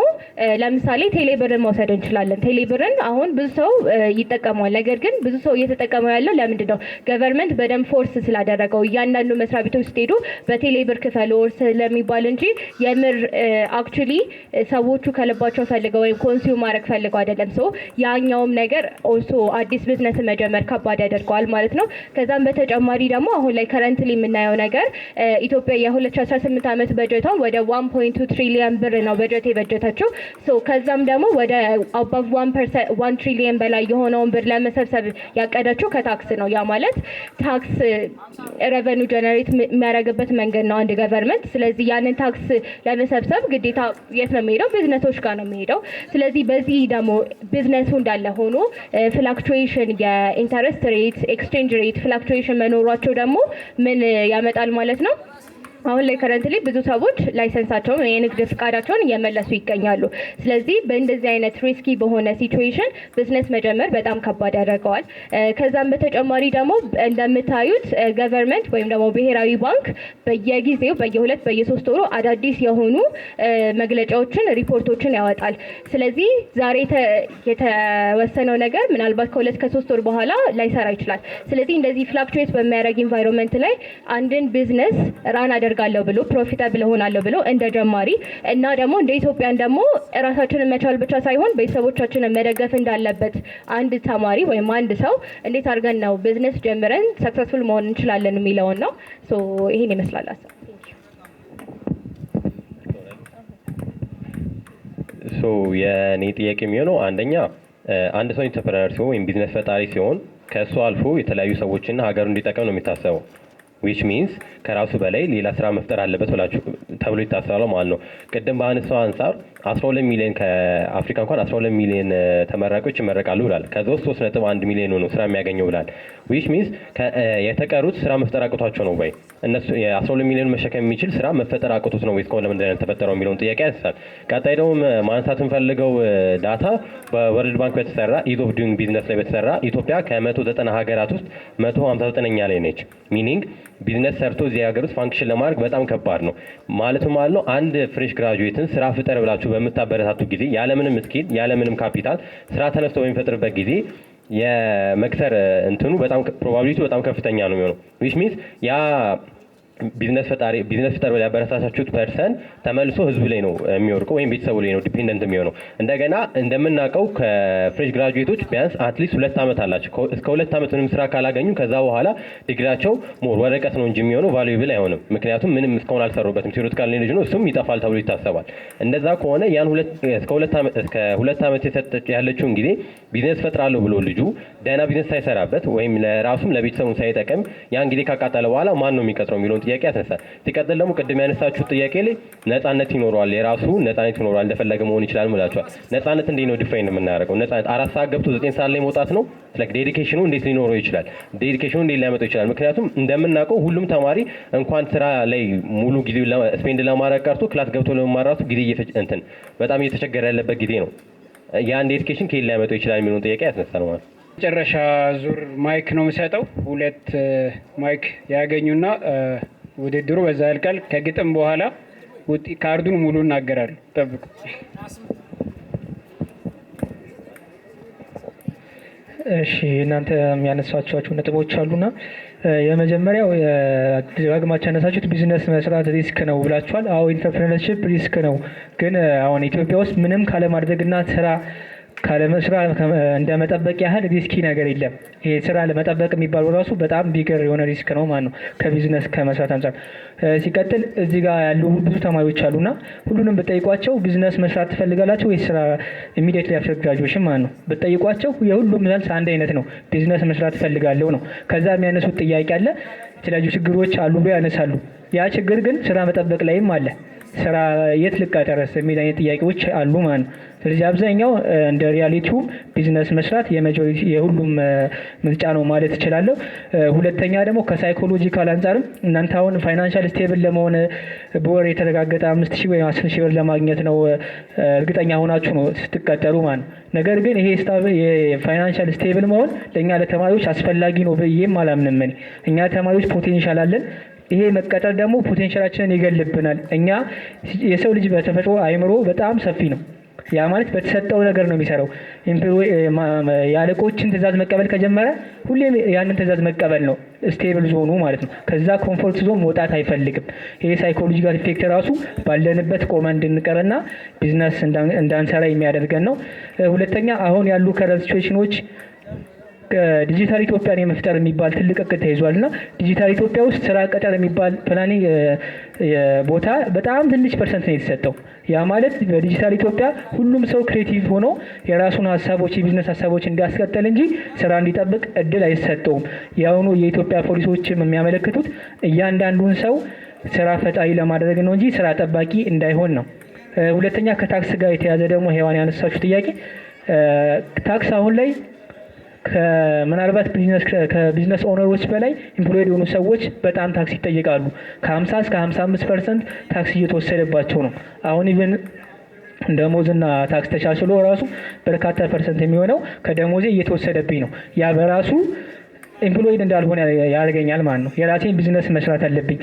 Speaker 10: ለምሳሌ ቴሌብርን መውሰድ እንችላለን። ቴሌብርን አሁን ብዙ ሰው ይጠቀማል። ነገር ግን ብዙ ሰው እየተጠቀመው ያለው ለምንድን ነው? ገቨርንመንት በደንብ ፎርስ ስላደረገው እያንዳንዱ መስሪያ ቤቶች ስትሄዱ በቴሌብር ክፈሉ ስለሚባል እንጂ የምር አክቹሊ ሰዎቹ ከልባቸው ፈልገው ወይም ኮንሱም ማድረግ ፈልገው አይደለም። ሶ ያኛውም ነገር ኦልሶ አዲስ ቢዝነስ መጀመር ከባድ ያደርገዋል ማለት ነው። ከዛም በተጨማሪ ደግሞ አሁን ላይ ከረንትሊ የምናየው ነገር ኢትዮጵያ የ2018 ዓመት በጀቷን ወደ 1.2 ትሪሊየን ብር ነው በጀት የበጀተችው። ሶ ከዛም ደግሞ ወደ አባቭ 1 ትሪሊየን በላይ የሆነውን ብር ለመሰብሰብ ያቀደችው ከታክስ ነው። ያ ማለት ታክስ ሬቨኑ ጀነሬት የሚያደርግበት መንገድ ነው አንድ ገቨርንመንት። ስለዚህ ያንን ታክስ ለመሰብሰብ ግዴታ የት ነው የሚሄደው? ቢዝነሶች ጋር ነው የሚሄደው። ስለዚህ በዚህ ደግሞ ቢዝነሱ እንዳለ ሆኖ ፍላክቹዌሽን የኢንተረስት ሬት ኤክስቼንጅ ሬት ፍላክቹዌሽን መኖሯቸው ደግሞ ምን ያመጣል ማለት ነው? አሁን ላይ ከረንትሊ ብዙ ሰዎች ላይሰንሳቸውን የንግድ ፍቃዳቸውን እየመለሱ ይገኛሉ። ስለዚህ በእንደዚህ አይነት ሪስኪ በሆነ ሲቹዌሽን ቢዝነስ መጀመር በጣም ከባድ ያደርገዋል። ከዛም በተጨማሪ ደግሞ እንደምታዩት ገቨርንመንት ወይም ደግሞ ብሔራዊ ባንክ በየጊዜው በየ2 በየ3 ወሩ አዳዲስ የሆኑ መግለጫዎችን ሪፖርቶችን ያወጣል። ስለዚህ ዛሬ የተወሰነው ነገር ምናልባት ከ2 ከ3 ወር በኋላ ላይሰራ ይችላል። ስለዚህ እንደዚህ ፍላክቹዌት በሚያደርግ ኢንቫይሮንመንት ላይ አንድን ቢዝነስ ራን አደርጋለሁ ብሎ ፕሮፊታብል ሆናለሁ ብሎ እንደ ጀማሪ እና ደግሞ እንደ ኢትዮጵያን ደግሞ ራሳችንን መቻል ብቻ ሳይሆን ቤተሰቦቻችንን መደገፍ እንዳለበት አንድ ተማሪ ወይም አንድ ሰው እንዴት አድርገን ነው ቢዝነስ ጀምረን ሰክሰስፉል መሆን እንችላለን የሚለውን ነው። ሶ ይሄን ይመስላል ሀሳብ።
Speaker 8: ሶ የኔ ጥያቄ የሚሆነው አንደኛ አንድ ሰው ኢንተርፕረነር ሲሆን ወይም ቢዝነስ ፈጣሪ ሲሆን ከእሱ አልፎ የተለያዩ ሰዎችና ሀገሩ እንዲጠቀም ነው የሚታሰበው። ዊች ሚንስ ከራሱ በላይ ሌላ ስራ መፍጠር አለበት ተብሎ ይታሰባል ማለት ነው። ቅድም በአነሳው አንጻር 12 ሚሊዮን ከአፍሪካ እንኳን 12 ሚሊዮን ተመራቂዎች ይመረቃሉ ብላል። ከዛ ውስጥ 3.1 ሚሊዮን ነው ስራ የሚያገኘው ብላል። ዊች ሚንስ የተቀሩት ስራ መፍጠር አቅቷቸው ነው ወይ? እነሱ የ12 ሚሊዮን መሸከም የሚችል ስራ መፈጠር አቅቶት ነው ወይስ ከሆነ ለምን ተፈጠረው የሚለውን ጥያቄ ያነሳል። ቀጣይ ደግሞ ማንሳት እንፈልገው ዳታ በወርልድ ባንክ በተሰራ ኢዝ ኦፍ ዱይንግ ቢዝነስ ላይ በተሰራ ኢትዮጵያ ከ190 ሀገራት ውስጥ 159ኛ ላይ ነች። ሚኒንግ ቢዝነስ ሰርቶ እዚህ ሀገር ውስጥ ፋንክሽን ለማድረግ በጣም ከባድ ነው ማለትም ማለት ነው። አንድ ፍሬሽ ግራጁዌትን ስራ ፍጠር ብላችሁ በምታበረታቱ ጊዜ ያለምንም ስኪል ያለምንም ካፒታል ስራ ተነስቶ በሚፈጥርበት ጊዜ የመክሰር እንትኑ በጣም ፕሮባቢሊቲ በጣም ከፍተኛ ነው የሚሆነው። ዊች ሚንስ ያ ቢዝነስ ፍጠር ያበረታታችሁት ፐርሰን ተመልሶ ህዝብ ላይ ነው የሚወርቀው ወይም ቤተሰቡ ላይ ነው ዲፔንደንት የሚሆነው። እንደገና እንደምናውቀው ከፍሬሽ ግራጁዌቶች ቢያንስ አትሊስት 2 ዓመት አላቸው። እስከ 2 ዓመት ምንም ስራ ካላገኙ ከዛ በኋላ ዲግሪያቸው ሞር ወረቀት ነው እንጂ የሚሆነው ቫሉዌብል አይሆንም። ምክንያቱም ምንም እስካሁን አልሰሩበትም። ቲዮሪቲካል ኖሌጅ ነው፣ እሱም ይጠፋል ተብሎ ይታሰባል። እንደዛ ከሆነ ያን እስከ 2 ዓመት ያለችውን ጊዜ ቢዝነስ ፈጥራለሁ ብሎ ልጁ ደህና ቢዝነስ ሳይሰራበት ወይም ለራሱም ለቤተሰቡም ሳይጠቅም ያን ጊዜ ካቃጠለ በኋላ ማን ነው የሚቀጥረው የሚለውን ጥያቄ ያስነሳል። ሲቀጥል ደግሞ ቅድም ያነሳችሁ ጥያቄ ላይ ነፃነት ይኖረዋል፣ የራሱ ነፃነት ይኖረዋል፣ እንደፈለገ መሆን ይችላል ብላችኋል። ነፃነት እንዴት ነው ዲፋይን የምናደርገው? ነፃነት 4 ሰዓት ገብቶ 9 ሰዓት ላይ መውጣት ነው? ላይክ ዴዲኬሽኑ እንዴት ሊኖረው ይችላል? ዴዲኬሽኑ እንዴት ሊያመጣው ይችላል? ምክንያቱም እንደምናውቀው ሁሉም ተማሪ እንኳን ስራ ላይ ሙሉ ጊዜው ስፔንድ ለማድረግ ቀርቶ ክላስ ገብቶ ለመማር ራሱ ጊዜ በጣም እየተቸገረ ያለበት ጊዜ ነው። ያን ዴዲኬሽን ከየት ሊያመጣው ይችላል የሚለውን ጥያቄ ያስነሳል ማለት ነው።
Speaker 1: መጨረሻ ዙር ማይክ ነው የምሰጠው። 2 ማይክ ያገኙና ውድድሩ በዛ ያልቃል። ከግጥም በኋላ ካርዱን ሙሉ እናገራለሁ። ጠብቁ።
Speaker 7: እሺ እናንተ የሚያነሷቸው ነጥቦች አሉና የመጀመሪያው ደጋግማችሁ ያነሳችሁት ቢዝነስ መስራት ሪስክ ነው ብላችኋል። አዎ ኢንተርፕረነርሺፕ ሪስክ ነው። ግን አሁን ኢትዮጵያ ውስጥ ምንም ካለማድረግና ስራ ካለመስራት እንደመጠበቅ ያህል ሪስኪ ነገር የለም። ይሄ ስራ ለመጠበቅ የሚባለው ራሱ በጣም ቢገር የሆነ ሪስክ ነው ማለት ነው ከቢዝነስ ከመስራት አንጻር። ሲቀጥል እዚህ ጋር ያሉ ብዙ ተማሪዎች አሉና ሁሉንም ብጠይቋቸው ቢዝነስ መስራት ትፈልጋላችሁ ወይ ስራ ኢሚዲየትሊ አፍተር ግራጁዌሽን ማለት ነው ብጠይቋቸው የሁሉም መልስ አንድ አይነት ነው፣ ቢዝነስ መስራት እፈልጋለሁ ነው። ከዛ የሚያነሱት ጥያቄ አለ፣ የተለያዩ ችግሮች አሉ ብሎ ያነሳሉ። ያ ችግር ግን ስራ መጠበቅ ላይም አለ። ስራ የት ልቀጠረስ የሚል አይነት ጥያቄዎች አሉ ማለት ነው። ስለዚህ አብዛኛው እንደ ሪያሊቲው ቢዝነስ መስራት የማጆሪቲ የሁሉም ምርጫ ነው ማለት እችላለሁ። ሁለተኛ ደግሞ ከሳይኮሎጂካል አንጻርም እናንተ አሁን ፋይናንሻል ስቴብል ለመሆን በወር የተረጋገጠ 5000 ወይም 10000 ብር ለማግኘት ነው እርግጠኛ ሆናችሁ ነው ስትቀጠሩ ማለት ነው። ነገር ግን ይሄ የፋይናንሻል ስቴብል መሆን ለእኛ ለተማሪዎች አስፈላጊ ነው ብዬም አላምንም። እኛ ተማሪዎች ፖቴንሻል አለን። ይሄ መቀጠር ደግሞ ፖቴንሻላችንን ይገልብናል። እኛ የሰው ልጅ በተፈጥሮ አይምሮ በጣም ሰፊ ነው። ያ ማለት በተሰጠው ነገር ነው የሚሰራው። የአለቆችን ትእዛዝ መቀበል ከጀመረ ሁሌም ያንን ትእዛዝ መቀበል ነው ስቴብል ዞኑ ማለት ነው። ከዛ ኮምፎርት ዞን መውጣት አይፈልግም። ይሄ ሳይኮሎጂካል ኢፌክት ራሱ ባለንበት ቆመን እንድንቀርና ቢዝነስ እንዳንሰራ የሚያደርገን ነው። ሁለተኛ አሁን ያሉ ከረንት ሲቹዌሽኖች ዲጂታል ኢትዮጵያን የመፍጠር የሚባል ትልቅ እቅድ ተይዟል እና ዲጂታል ኢትዮጵያ ውስጥ ስራ ቀጠር የሚባል ፕላኒንግ ቦታ በጣም ትንሽ ፐርሰንት ነው የተሰጠው። ያ ማለት በዲጂታል ኢትዮጵያ ሁሉም ሰው ክሬቲቭ ሆኖ የራሱን ሀሳቦች የቢዝነስ ሀሳቦች እንዲያስቀጥል እንጂ ስራ እንዲጠብቅ እድል አይሰጠውም። የአሁኑ የኢትዮጵያ ፖሊሶችም የሚያመለክቱት እያንዳንዱን ሰው ስራ ፈጣሪ ለማድረግ ነው እንጂ ስራ ጠባቂ እንዳይሆን ነው። ሁለተኛ ከታክስ ጋር የተያዘ ደግሞ ሔዋን ያነሳችሁ ጥያቄ ታክስ አሁን ላይ ምናልባት ከቢዝነስ ኦነሮች በላይ ኢምፕሎይድ የሆኑ ሰዎች በጣም ታክስ ይጠየቃሉ። ከ50 እስከ 55% ታክስ እየተወሰደባቸው ነው። አሁን ኢቨን ደሞዝና ታክስ ተሻሽሎ ራሱ በርካታ ፐርሰንት የሚሆነው ከደሞዜ እየተወሰደብኝ ነው። ያ በራሱ ኢምፕሎይድ እንዳልሆነ ያደርገኛል ማለት ነው። የራሴን ቢዝነስ መስራት አለብኝ።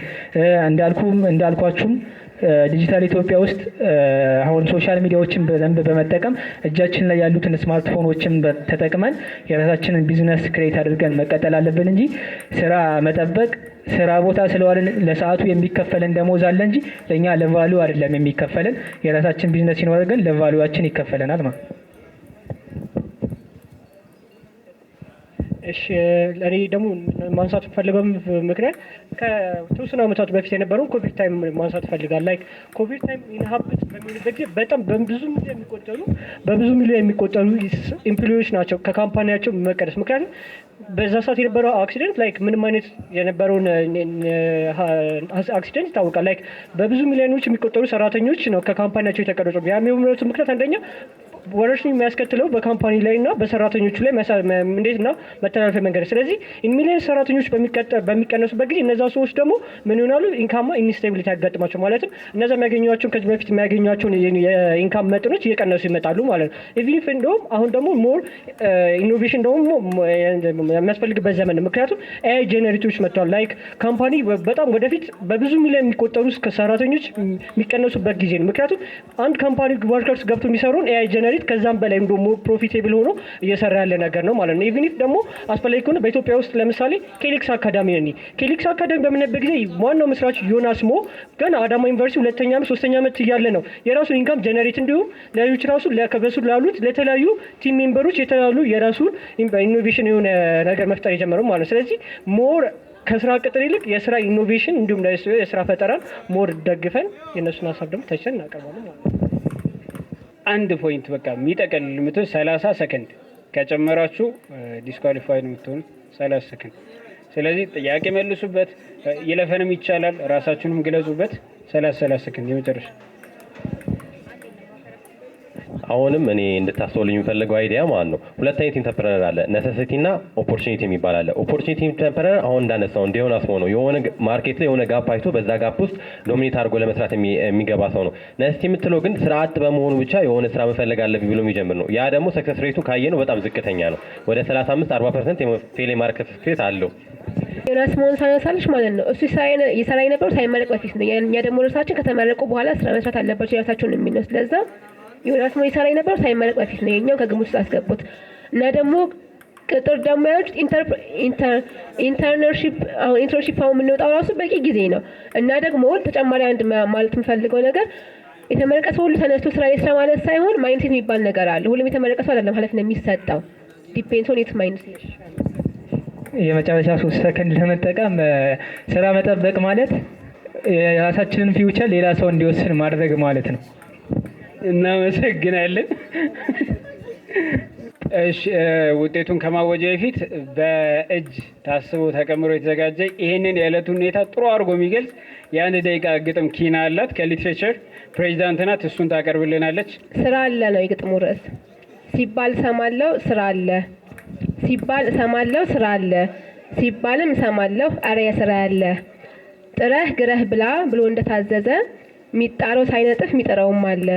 Speaker 7: እንዳልኳችሁም ዲጂታል ኢትዮጵያ ውስጥ አሁን ሶሻል ሚዲያዎችን በደንብ በመጠቀም እጃችን ላይ ያሉትን ስማርትፎኖችን ተጠቅመን የራሳችንን ቢዝነስ ክሬት አድርገን መቀጠል አለብን እንጂ ስራ መጠበቅ ስራ ቦታ ስለዋልን ለሰዓቱ የሚከፈለን ደሞዝ አለ እንጂ ለእኛ ለቫሉ አይደለም የሚከፈለን። የራሳችን ቢዝነስ ሲኖር ግን ለቫሉዋችን ይከፈለናል ማለት ነው። እሺ ለኔ ደግሞ ማንሳት ፈልገው ምክንያት ከተወሰኑ ዓመታት በፊት የነበረውን ኮቪድ ታይም ማንሳት ፈልጋለሁ። ላይክ ኮቪድ ታይም ኢንሃቢት በሚሆንበት ጊዜ በጣም በብዙ ሚሊዮን የሚቆጠሩ ኢምፕሎይዎች ናቸው ከካምፓኒያቸው መቀነስ። ምክንያቱም በዛ ሰዓት የነበረው አክሲደንት ላይክ ምንም አይነት የነበረውን አክሲደንት ይታወቃል። ላይክ በብዙ ሚሊዮኖች የሚቆጠሩ ሰራተኞች ነው ከካምፓኒያቸው የተቀረጹ። ያ የሚሆንበት ምክንያት አንደኛ ወረርሽኝ የሚያስከትለው በካምፓኒ ላይ እና በሰራተኞቹ ላይ እንዴት እና መተላለፊያ መንገድ። ስለዚህ ሚሊዮን ሰራተኞች በሚቀነሱበት ጊዜ እነዛ ሰዎች ደግሞ ምን ይሆናሉ? ኢንካም ኢንስቴቢሊቲ ያጋጥማቸው። ማለትም እነዛ የሚያገኟቸውን ከዚህ በፊት የሚያገኟቸውን የኢንካም መጠኖች እየቀነሱ ይመጣሉ ማለት ነው። ኢቭን እንደውም አሁን ደግሞ ሞር ኢኖቬሽን ደግሞ የሚያስፈልግበት ዘመን ነው። ምክንያቱም ኤአይ ጄኔሬተሮች መጥተዋል። ላይክ ካምፓኒ በጣም ወደፊት በብዙ ሚሊዮን የሚቆጠሩ ሰራተኞች የሚቀነሱበት ጊዜ ነው። ምክንያቱም አንድ ካምፓኒ ወርከርስ ገብቶ የሚሰሩን ኤአይ ጄኔሬት ከዛም በላይ ደግሞ ፕሮፊቴብል ሆኖ እየሰራ ያለ ነገር ነው ማለት ነው። ኢቭን ኢፍ ደግሞ አስፈላጊ ከሆነ በኢትዮጵያ ውስጥ ለምሳሌ ኬሊክስ አካዳሚ ነኝ። ኬሊክስ አካዳሚ በምንበት ጊዜ ዋናው መስራች ዮናስ ሞ ገና አዳማ ዩኒቨርሲቲ 2ኛ ዓመት 3ኛ ዓመት እያለ ነው የራሱን ኢንካም ጀነሬት እንዲሁም ለሌሎች ራሱ ለከበሱ ላሉት ለተለያዩ ቲም ሜምበሮች የተላሉ የራሱን ኢኖቬሽን የሆነ ነገር መፍጠር የጀመረው ማለት ነው። ስለዚህ ሞር ከስራ ቅጥር ይልቅ የስራ ኢኖቬሽን እንዲሁም የስራ ፈጠራን ሞር ደግፈን የእነሱን ሀሳብ ደግሞ ተችተን እናቀርባለን ማለት ነው።
Speaker 1: አንድ ፖይንት በቃ የሚጠቀልል 30 ሰከንድ ከጨመራችሁ ዲስኳሊፋይድ የምትሆኑ 30 ሰከንድ። ስለዚህ ጥያቄ መልሱበት፣ ይለፈንም ይቻላል፣ ራሳችሁንም ግለጹበት። 30 ሰከንድ የመጨረሻ።
Speaker 8: አሁንም እኔ እንድታስተውልኝ የሚፈልገው አይዲያ ማለት ነው፣ ሁለት አይነት ኢንተርፕረነር አለ፣ ነሰሲቲ እና ኦፖርቹኒቲ የሚባል አለ። ኦፖርቹኒቲ ኢንተርፕረነር አሁን እንዳነሳው እንዲሆን አስቦ ነው የሆነ ማርኬት ላይ የሆነ ጋፕ አይቶ በዛ ጋፕ ውስጥ ዶሚኔት አድርጎ ለመስራት የሚገባ ሰው ነው። ነሰሲቲ የምትለው ግን ስራ አጥ በመሆኑ ብቻ የሆነ ስራ መፈለግ አለብኝ ብሎ የሚጀምር ነው። ያ ደግሞ ሰክሰስ ሬቱ ካየ ነው በጣም ዝቅተኛ ነው። ወደ 35-40% የፌል ማርኬት ሬት አለው።
Speaker 5: ዮናስ መሆን ሳነሳልሽ ማለት ነው እሱ ይሰራ የነበረው ሳይመረቅ በፊት ነው። እኛ ደግሞ እርሳችን ከተመረቁ በኋላ ስራ መስራት አለባቸው የራሳቸውን የሚል ነው። ስለዛ ዮናስ መሆን ይሰራ የነበረው ሳይመረቅ በፊት ነው። የኛው ከግምት ውስጥ አስገቡት እና ደግሞ ቅጥር ደግሞ ያሉት ኢንተርንሺፕ አሁን የምንወጣው ራሱ በቂ ጊዜ ነው እና ደግሞ ተጨማሪ አንድ ማለት የምፈልገው ነገር የተመረቀ ሰው ሁሉ ተነስቶ ስራ ላይ ስራ ማለት ሳይሆን ማይንድሴት የሚባል ነገር አለ። ሁሉም የተመረቀ ሰው አይደለም ኃላፊነት የሚሰጠው ዲፔንድስ ኦን ኢትስ ማይንድሴት።
Speaker 7: የመጨረሻ 3 ሰከንድ ለመጠቀም ስራ መጠበቅ ማለት የራሳችንን ፊውቸር ሌላ ሰው እንዲወስን ማድረግ ማለት ነው።
Speaker 1: እናመሰግናለን። እሺ ውጤቱን ከማወጀ በፊት በእጅ ታስቦ ተቀምሮ የተዘጋጀ ይሄንን የዕለቱን ሁኔታ ጥሩ አድርጎ የሚገልጽ የ1 ደቂቃ ግጥም ኪና አላት ከሊትሬቸር ፕሬዚዳንት ናት። እሱን ታቀርብልናለች።
Speaker 5: ስራ አለ ነው የግጥሙ ርዕስ። ሲባል እሰማለሁ ስራ አለ፣ ሲባል እሰማለሁ ስራ አለ፣ ሲባልም እሰማለሁ አረ የስራ ያለ፣ ጥረህ ግረህ ብላ ብሎ እንደታዘዘ ሚጣረው ሳይነጥፍ ሚጥረውም አለ፣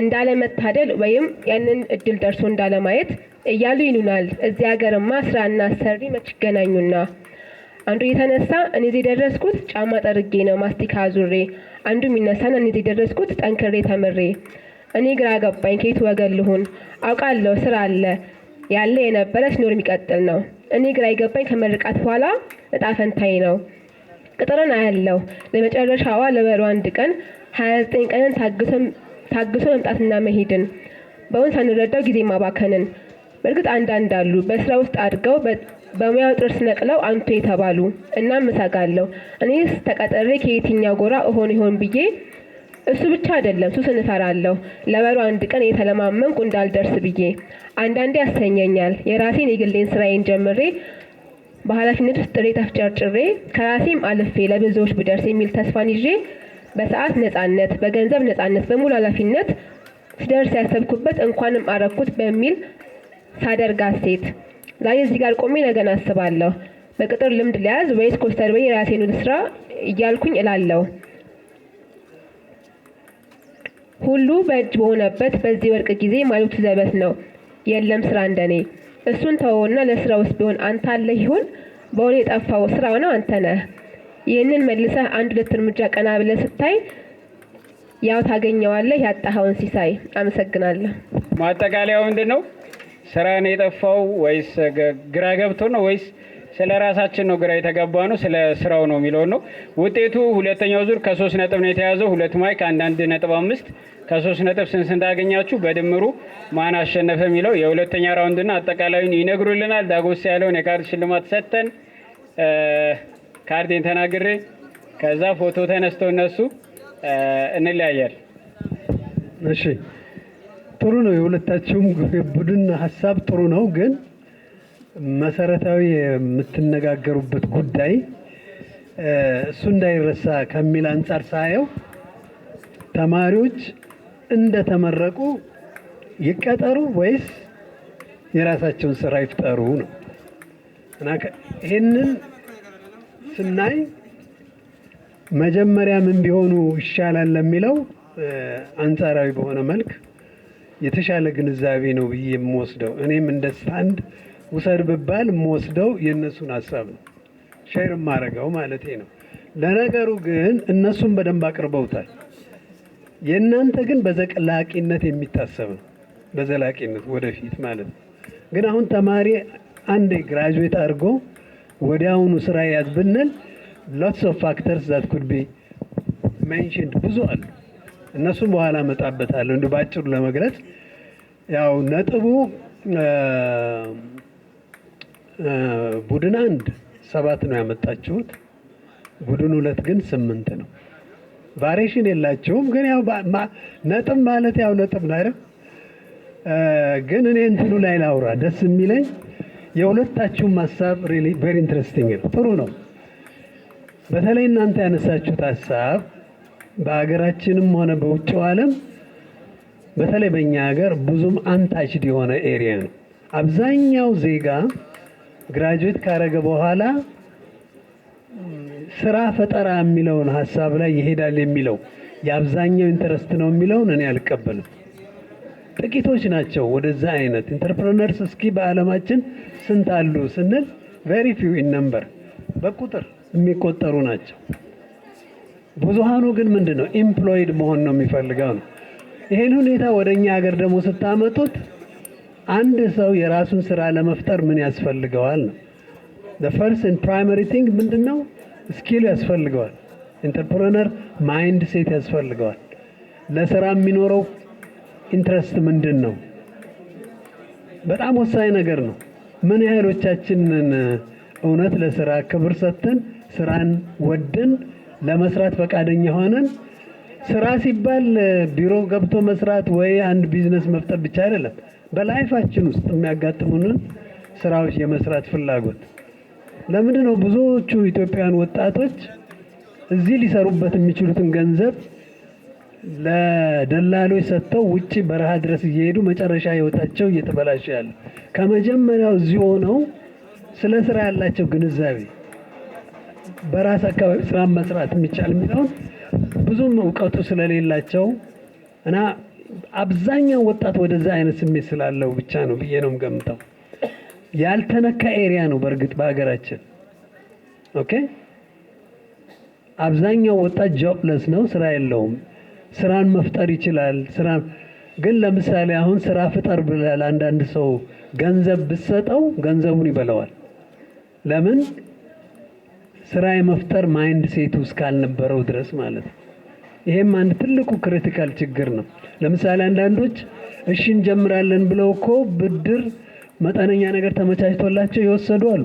Speaker 5: እንዳለ መታደል ወይም ያንን እድል ደርሶ እንዳለ ማየት እያሉ ይሉናል። እዚህ ሀገርማ ስራና አሰሪ መች ይገናኙና፣ አንዱ የተነሳ እኔ እዚህ ደረስኩት ጫማ ጠርጌ ነው ማስቲካ ዙሬ፣ አንዱ የሚነሳና እኔ እዚህ ደረስኩት ጠንክሬ ተምሬ፣ እኔ ግራ ገባኝ ከየት ወገን ልሁን፣ አውቃለሁ ስራ አለ ያለ የነበረ ሲኖር የሚቀጥል ነው፣ እኔ ግራ ይገባኝ ከመርቃት በኋላ እጣ ፈንታዬ ነው፣ ቅጥርን አያለው ለመጨረሻዋ ለበሩ አንድ ቀን 29 ቀንን ታግሶ መምጣትና መሄድን በእውን ሳንረዳው ጊዜ ማባከንን። በእርግጥ አንዳንድ አሉ በስራ ውስጥ አድገው በሙያው ጥርስ ነቅለው አንቱ የተባሉ። እናም እሰጋለሁ እኔስ ተቀጠሬ ከየትኛው ጎራ እሆን ይሆን ብዬ። እሱ ብቻ አይደለም ሱስን እፈራለሁ ለበሩ አንድ ቀን የተለማመንኩ እንዳልደርስ ብዬ። አንዳንዴ ያሰኘኛል የራሴን የግሌን ስራዬን ጀምሬ በኃላፊነት ውስጥ ጥሬ ተፍጨርጭሬ ከራሴም አልፌ ለብዙዎች ብደርስ የሚል ተስፋን ይዤ በሰዓት ነፃነት በገንዘብ ነፃነት በሙሉ ኃላፊነት ሲደርስ ያሰብኩበት እንኳንም አረኩት በሚል ሳደርጋት ሴት ዛሬ እዚህ ጋር ቆሜ ነገን አስባለሁ። በቅጥር ልምድ ሊያዝ ወይስ ኮስተር በይ የራሴን ስራ እያልኩኝ እላለሁ። ሁሉ በእጅ በሆነበት በዚህ ወርቅ ጊዜ ማለቱ ዘበት ነው የለም ስራ እንደኔ። እሱን ተወውና ለስራ ውስጥ ቢሆን አንተ አለ ይሆን በወሬ የጠፋው ስራው ነው አንተ ነህ። ይህንን መልሰህ 1-2 እርምጃ ቀና ብለህ ስታይ ያው ታገኘዋለህ ያጣኸውን ሲሳይ። አመሰግናለሁ።
Speaker 1: ማጠቃለያው ምንድነው? ስራ ነው የጠፋው ወይስ ግራ ገብቶ ነው ወይስ ስለ ራሳችን ነው ግራ የተጋባ ነው ስለ ስራው ነው የሚለው ነው። ውጤቱ ሁለተኛው ዙር ከ3 ነጥብ ነው የተያዘው። 2 ማይክ 1.5 ከ3 ነጥብ ስንት አገኛችሁ? በድምሩ ማን አሸነፈ የሚለው የሁለተኛ ራውንድና አጠቃላዩን ይነግሩልናል። ዳጎስ ያለውን የካርድ ሽልማት ሰጥተን ካርዴን ተናግሬ ከዛ ፎቶ ተነስተው እነሱ እንለያያል።
Speaker 11: እሺ ጥሩ ነው። የሁለታችሁም ቡድን ሀሳብ ጥሩ ነው፣ ግን መሰረታዊ የምትነጋገሩበት ጉዳይ እሱ እንዳይረሳ ከሚል አንጻር ሳየው ተማሪዎች እንደተመረቁ ይቀጠሩ ወይስ የራሳቸውን ስራ ይፍጠሩ ነው እና ይሄንን ስናይ መጀመሪያ ምን ቢሆኑ ይሻላል ለሚለው አንጻራዊ በሆነ መልክ የተሻለ ግንዛቤ ነው ብዬ የምወስደው። እኔም እንደ ስታንድ ውሰድ ብባል የምወስደው የእነሱን ሀሳብ ነው፣ ሼር የማደርገው ማለት ነው። ለነገሩ ግን እነሱም በደንብ አቅርበውታል። የእናንተ ግን በዘላቂነት የሚታሰብ ነው፣ በዘላቂነት ወደፊት ማለት ነው። ግን አሁን ተማሪ አንዴ ግራጁዌት አድርጎ ወዲያውኑ ስራ ያዝ ብንል lots of factors that could be mentioned ብዙ አሉ። እነሱም በኋላ መጣበታለሁ እንደ ባጭሩ ለመግለጽ ያው ነጥቡ ቡድን 1 7 ነው ያመጣችሁት፣ ቡድን 2 ግን 8 ነው። ቫሪዬሽን የላቸውም፣ ግን ያው ነጥብ ማለት ያው ነጥብ ነው አይደል? ግን እኔ እንትኑ ላይ ላውራ ደስ የሚለኝ የሁለታችሁም ሀሳብ ሪሊ ቬሪ ኢንትረስቲንግ ነው፣ ጥሩ ነው። በተለይ እናንተ ያነሳችሁት ሀሳብ በሀገራችንም ሆነ በውጭው ዓለም በተለይ በእኛ ሀገር ብዙም አንታችድ የሆነ ኤሪያ ነው። አብዛኛው ዜጋ ግራጁዌት ካረገ በኋላ ስራ ፈጠራ የሚለውን ሀሳብ ላይ ይሄዳል የሚለው የአብዛኛው ኢንተረስት ነው የሚለውን እኔ አልቀበልም። ጥቂቶች ናቸው ወደዛ አይነት ኢንተርፕረነርስ። እስኪ በዓለማችን ስንት አሉ ስንል ቬሪ ፊው ኢን ነምበር በቁጥር የሚቆጠሩ ናቸው። ብዙሃኑ ግን ምንድን ነው ኢምፕሎይድ መሆን ነው የሚፈልገው ነው። ይሄን ሁኔታ ወደ እኛ ሀገር ደግሞ ስታመጡት አንድ ሰው የራሱን ስራ ለመፍጠር ምን ያስፈልገዋል ነው። the first and primary thing ምንድን ነው? ስኪል ያስፈልገዋል። ኢንተርፕረነር ማይንድ ሴት ያስፈልገዋል። ለስራ የሚኖረው ኢንትረስት ምንድን ነው? በጣም ወሳኝ ነገር ነው። ምን ያህሎቻችንን እውነት ለስራ ክብር ሰጥተን ስራን ወደን ለመስራት ፈቃደኛ ሆነን? ስራ ሲባል ቢሮ ገብቶ መስራት ወይ አንድ ቢዝነስ መፍጠር ብቻ አይደለም። በላይፋችን ውስጥ የሚያጋጥሙንን ስራዎች የመስራት ፍላጎት። ለምንድን ነው ብዙዎቹ ኢትዮጵያውያን ወጣቶች እዚህ ሊሰሩበት የሚችሉትን ገንዘብ ለደላሎች ሰጥተው ውጪ በረሃ ድረስ እየሄዱ መጨረሻ ህይወታቸው እየተበላሸ ያለ? ከመጀመሪያው እዚህ ሆነው ስለ ስራ ያላቸው ግንዛቤ በራስ አካባቢ ስራ መስራት የሚቻል የሚለውን ብዙም እውቀቱ ስለሌላቸው እና አብዛኛው ወጣት ወደዛ አይነት ስሜት ስላለው ብቻ ነው ብዬ ነው የምገምተው። ያልተነካ ኤሪያ ነው በእርግጥ በሀገራችን። ኦኬ፣ አብዛኛው ወጣት ጆብለስ ነው፣ ስራ የለውም። ስራን መፍጠር ይችላል። ስራ ግን ለምሳሌ አሁን ስራ ፍጠር ብለህ አንዳንድ ሰው ገንዘብ ብትሰጠው ገንዘቡን ይበላዋል። ለምን? ስራ የመፍጠር ማይንድ ሴቱ እስካልነበረው ድረስ ማለት ነው። ይሄም አንድ ትልቁ ክሪቲካል ችግር ነው። ለምሳሌ አንዳንዶች እሺ እንጀምራለን ብለው እኮ ብድር መጠነኛ ነገር ተመቻችቶላቸው ይወሰዱ አሉ።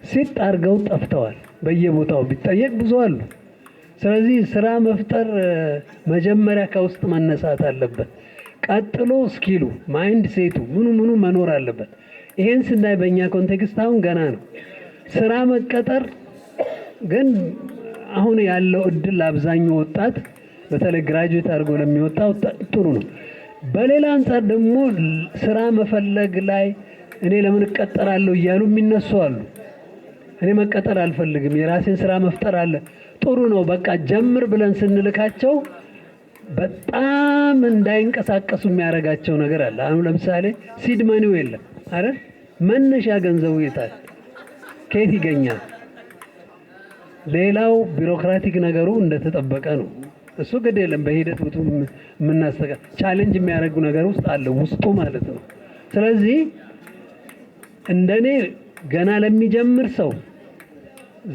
Speaker 11: ሲጥ አድርገው ጠፍተዋል። በየቦታው ቢጠየቅ ብዙ አሉ። ስለዚህ ስራ መፍጠር መጀመሪያ ከውስጥ መነሳት አለበት። ቀጥሎ ስኪሉ ማይንድ ሴቱ ምኑ መኖር አለበት። ይሄን ስናይ በእኛ ኮንቴክስት አሁን ገና ነው። ስራ መቀጠር ግን አሁን ያለው እድል አብዛኛው ወጣት በተለይ ግራጁዌት አድርጎ ለሚወጣው ጥሩ ነው። በሌላ አንጻር ደግሞ ስራ መፈለግ ላይ እኔ ለምን እቀጠራለሁ እያሉ የሚነሱ አሉ። እኔ መቀጠር አልፈልግም፣ የራሴን ስራ መፍጠር አለ። ጥሩ ነው በቃ ጀምር ብለን ስንልካቸው በጣም እንዳይንቀሳቀሱ የሚያደርጋቸው ነገር አለ። አሁን ለምሳሌ ሲድ መኒው የለም አይደል? መነሻ ገንዘቡ የታል? ከየት ይገኛል? ሌላው ቢሮክራቲክ ነገሩ እንደተጠበቀ ነው። እሱ ግድ የለም በሂደት ውጡ የምናስተጋ ቻሌንጅ የሚያደርጉ ነገር ውስጥ አለ ውስጡ ማለት ነው። ስለዚህ እንደኔ ገና ለሚጀምር ሰው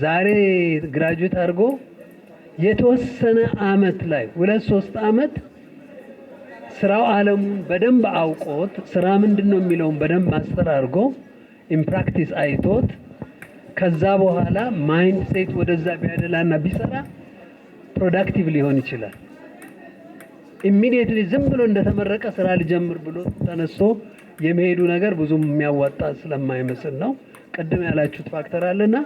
Speaker 11: ዛሬ ግራጁዌት አድርጎ የተወሰነ አመት ላይ 2-3 አመት ስራው ዓለሙን በደንብ አውቆት ስራ ምንድነው የሚለውን በደንብ ማስተር አድርጎ ኢን ፕራክቲስ አይቶት ከዛ በኋላ ማይንድ ሴት ወደዛ ቢያደላና ቢሰራ ፕሮዳክቲቭ ሊሆን ይችላል። ኢሚዲየትሊ ዝም ብሎ እንደተመረቀ ስራ ልጀምር ብሎ ተነስቶ የሚሄዱ ነገር ብዙም የሚያዋጣ ስለማይመስል ነው። ቅድም ያላችሁት ፋክተር አለና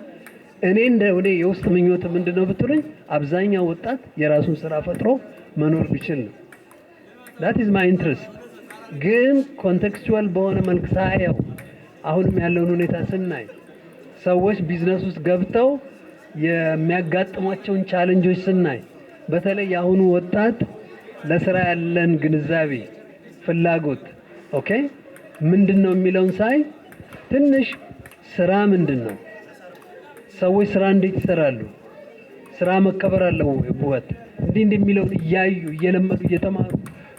Speaker 11: እኔ እንደው የውስጥ ምኞት ምንድነው ብትሉኝ አብዛኛው ወጣት የራሱን ስራ ፈጥሮ መኖር ቢችል ነው። that is my interest። ግን ኮንቴክስቹዋል በሆነ መልክ ሳየው አሁንም ያለውን ሁኔታ ስናይ ሰዎች ቢዝነስ ውስጥ ገብተው የሚያጋጥሟቸውን ቻሌንጆች ስናይ በተለይ የአሁኑ ወጣት ለስራ ያለን ግንዛቤ ፍላጎት ኦኬ ምንድነው የሚለውን ሳይ ትንሽ ስራ ምንድነው፣ ሰዎች ስራ እንዴት ይሰራሉ፣ ስራ መከበር አለው ህይወት እንዲህ የሚለውን እያዩ እየለመዱ እየተማሩ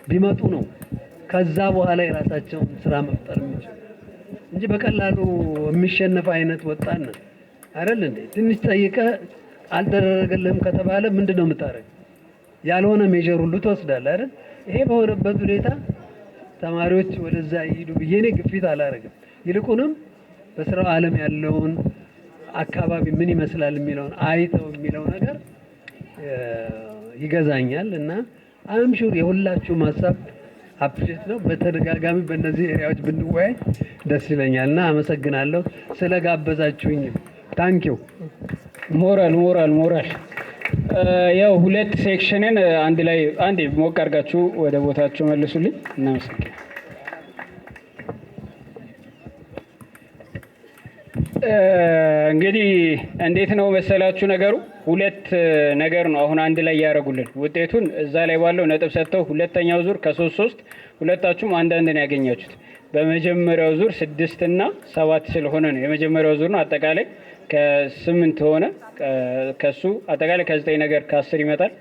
Speaker 11: ቢመጡ ነው ከዛ በኋላ የራሳቸውን ስራ መፍጠር የሚችሉ እንጂ በቀላሉ የሚሸነፍ አይነት ወጣት ነው አይደል እንዴ? ትንሽ ጠይቀ አልተደረገልህም ከተባለ ምንድነው የምታረግ? ያልሆነ ሜጀር ሁሉ ትወስዳለህ አይደል? ይሄ በሆነበት ሁኔታ ተማሪዎች ወደዛ ይሄዱ ብዬ እኔ ግፊት አላረግም። ይልቁንም በስራው ዓለም ያለውን አካባቢ ምን ይመስላል የሚለውን አይተው የሚለው ነገር ይገዛኛል እና አም ሹር የሁላችሁም ሀሳብ አፕሪሼት ነው። በተደጋጋሚ በእነዚህ ኤሪያዎች ብንወያይ ደስ ይለኛል እና አመሰግናለሁ ስለጋበዛችሁኝ። ታንኪዩ።
Speaker 1: ሞራል ሞራል ሞራል። ያው ሁለት ሴክሽንን አንድ ላይ አንዴ ሞቅ አድርጋችሁ ወደ ቦታችሁ መልሱልኝ። እናመሰግናለን። እንግዲህ እንዴት ነው መሰላችሁ ነገሩ ሁለት ነገር ነው አሁን አንድ ላይ ያደረጉልን ውጤቱን እዛ ላይ ባለው ነጥብ ሰጥተው ሁለተኛው ዙር ከ3-3 ሁለታችሁም አንዳንድ ነው ያገኛችሁት። በመጀመሪያው ዙር 6 እና 7 ስለሆነ ነው የመጀመሪያው ዙር ነው። አጠቃላይ ከ8 ሆነ ከሱ አጠቃላይ ከ9 ነገር ከ10 ይመጣል።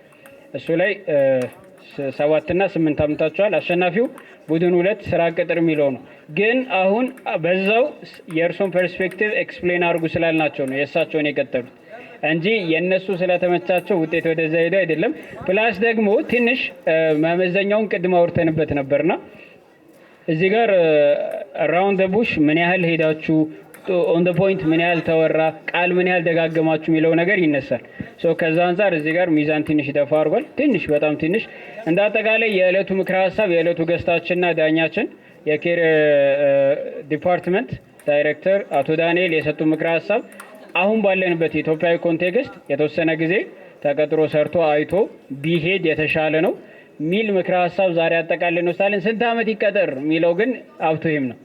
Speaker 1: እሱ ላይ 7 እና 8 አምጥታችኋል። አሸናፊው ቡድን 2 ስራ ቅጥር የሚለው ነው። ግን አሁን በዛው የእርሶን ፐርስፔክቲቭ ኤክስፕሌን አድርጉ ስላልናቸው ነው የእሳቸውን የቀጠሉት እንጂ የእነሱ ስለተመቻቸው ውጤት ወደዛ ሄደ አይደለም። ፕላስ ደግሞ ትንሽ መመዘኛውን ቅድም አውርተንበት ነበርና እዚህ ጋር ራውንድ ቡሽ ምን ያህል ሄዳችሁ ኦን ደ ፖይንት ምን ያህል ተወራ ቃል ምን ያህል ደጋገማችሁ የሚለው ነገር ይነሳል። ከዛ አንጻር እዚህ ጋር ሚዛን ትንሽ ደፋ አድርጓል። ትንሽ በጣም ትንሽ እንደ አጠቃላይ የዕለቱ ምክረ ሀሳብ የዕለቱ ገስታችንና ዳኛችን የኬር ዲፓርትመንት ዳይሬክተር አቶ ዳንኤል የሰጡ ምክረ ሀሳብ አሁን ባለንበት የኢትዮጵያዊ ኮንቴክስት የተወሰነ ጊዜ ተቀጥሮ ሰርቶ አይቶ ቢሄድ የተሻለ ነው ሚል ምክረ ሀሳብ ዛሬ አጠቃለን ወስዳለን። ስንት ዓመት ይቀጠር የሚለው ግን አብቶይም ነው።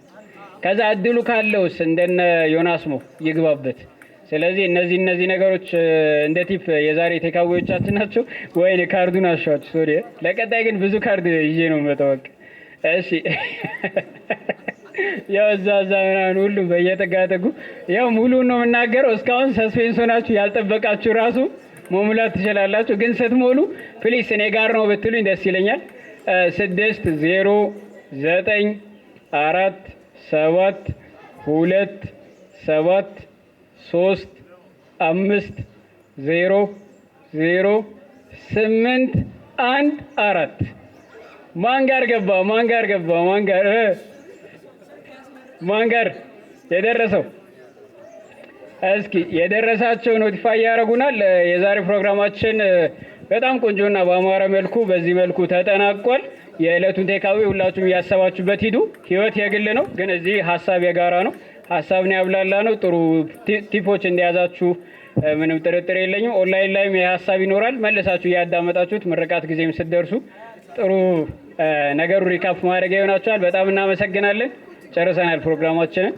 Speaker 1: ከዛ እድሉ ካለውስ እንደነ ዮናስሞ ይግባበት። ስለዚህ እነዚህ ነገሮች እንደ ቲፕ የዛሬ ቴካዌዎቻችን ናቸው። ወይኔ ካርዱን አሻችሁ ሶሪ። ለቀጣይ ግን ብዙ ካርድ ይዤ ነው መጣወቅ። እሺ ያው እዛ ምናምን ሁሉም በየተጋጠጉ ያው ሙሉን ነው የምናገረው። እስካሁን ሰስፔንስ ሆናችሁ ያልጠበቃችሁ ራሱ መሙላት ትችላላችሁ። ግን ስትሞሉ ፕሊስ እኔ ጋር ነው ብትሉኝ ደስ ይለኛል። 6 0 9 4 7 2 7 3 5 0 0 8 1 4 ማን ጋር ገባ? ማን ጋር የደረሰው? እስኪ የደረሳቸው ኖቲፋይ ያደርጉናል። የዛሬ ፕሮግራማችን በጣም ቆንጆና በአማረ መልኩ በዚህ መልኩ ተጠናቋል። የዕለቱን ቴካዌ ሁላችሁም እያሰባችሁበት ሂዱ። ህይወት የግል ነው፣ ግን እዚህ ሀሳብ የጋራ ነው። ሀሳብን ያብላላ ነው። ጥሩ ቲፖች እንደያዛችሁ ምንም ጥርጥር የለኝም። ኦንላይን ላይም የሀሳብ ይኖራል። መልሳችሁ እያዳመጣችሁት ምርቃት ጊዜም ስትደርሱ ጥሩ ነገሩ ሪካፕ ማድረግ ይሆናችኋል። በጣም እናመሰግናለን። ጨርሰናል ፕሮግራማችንን።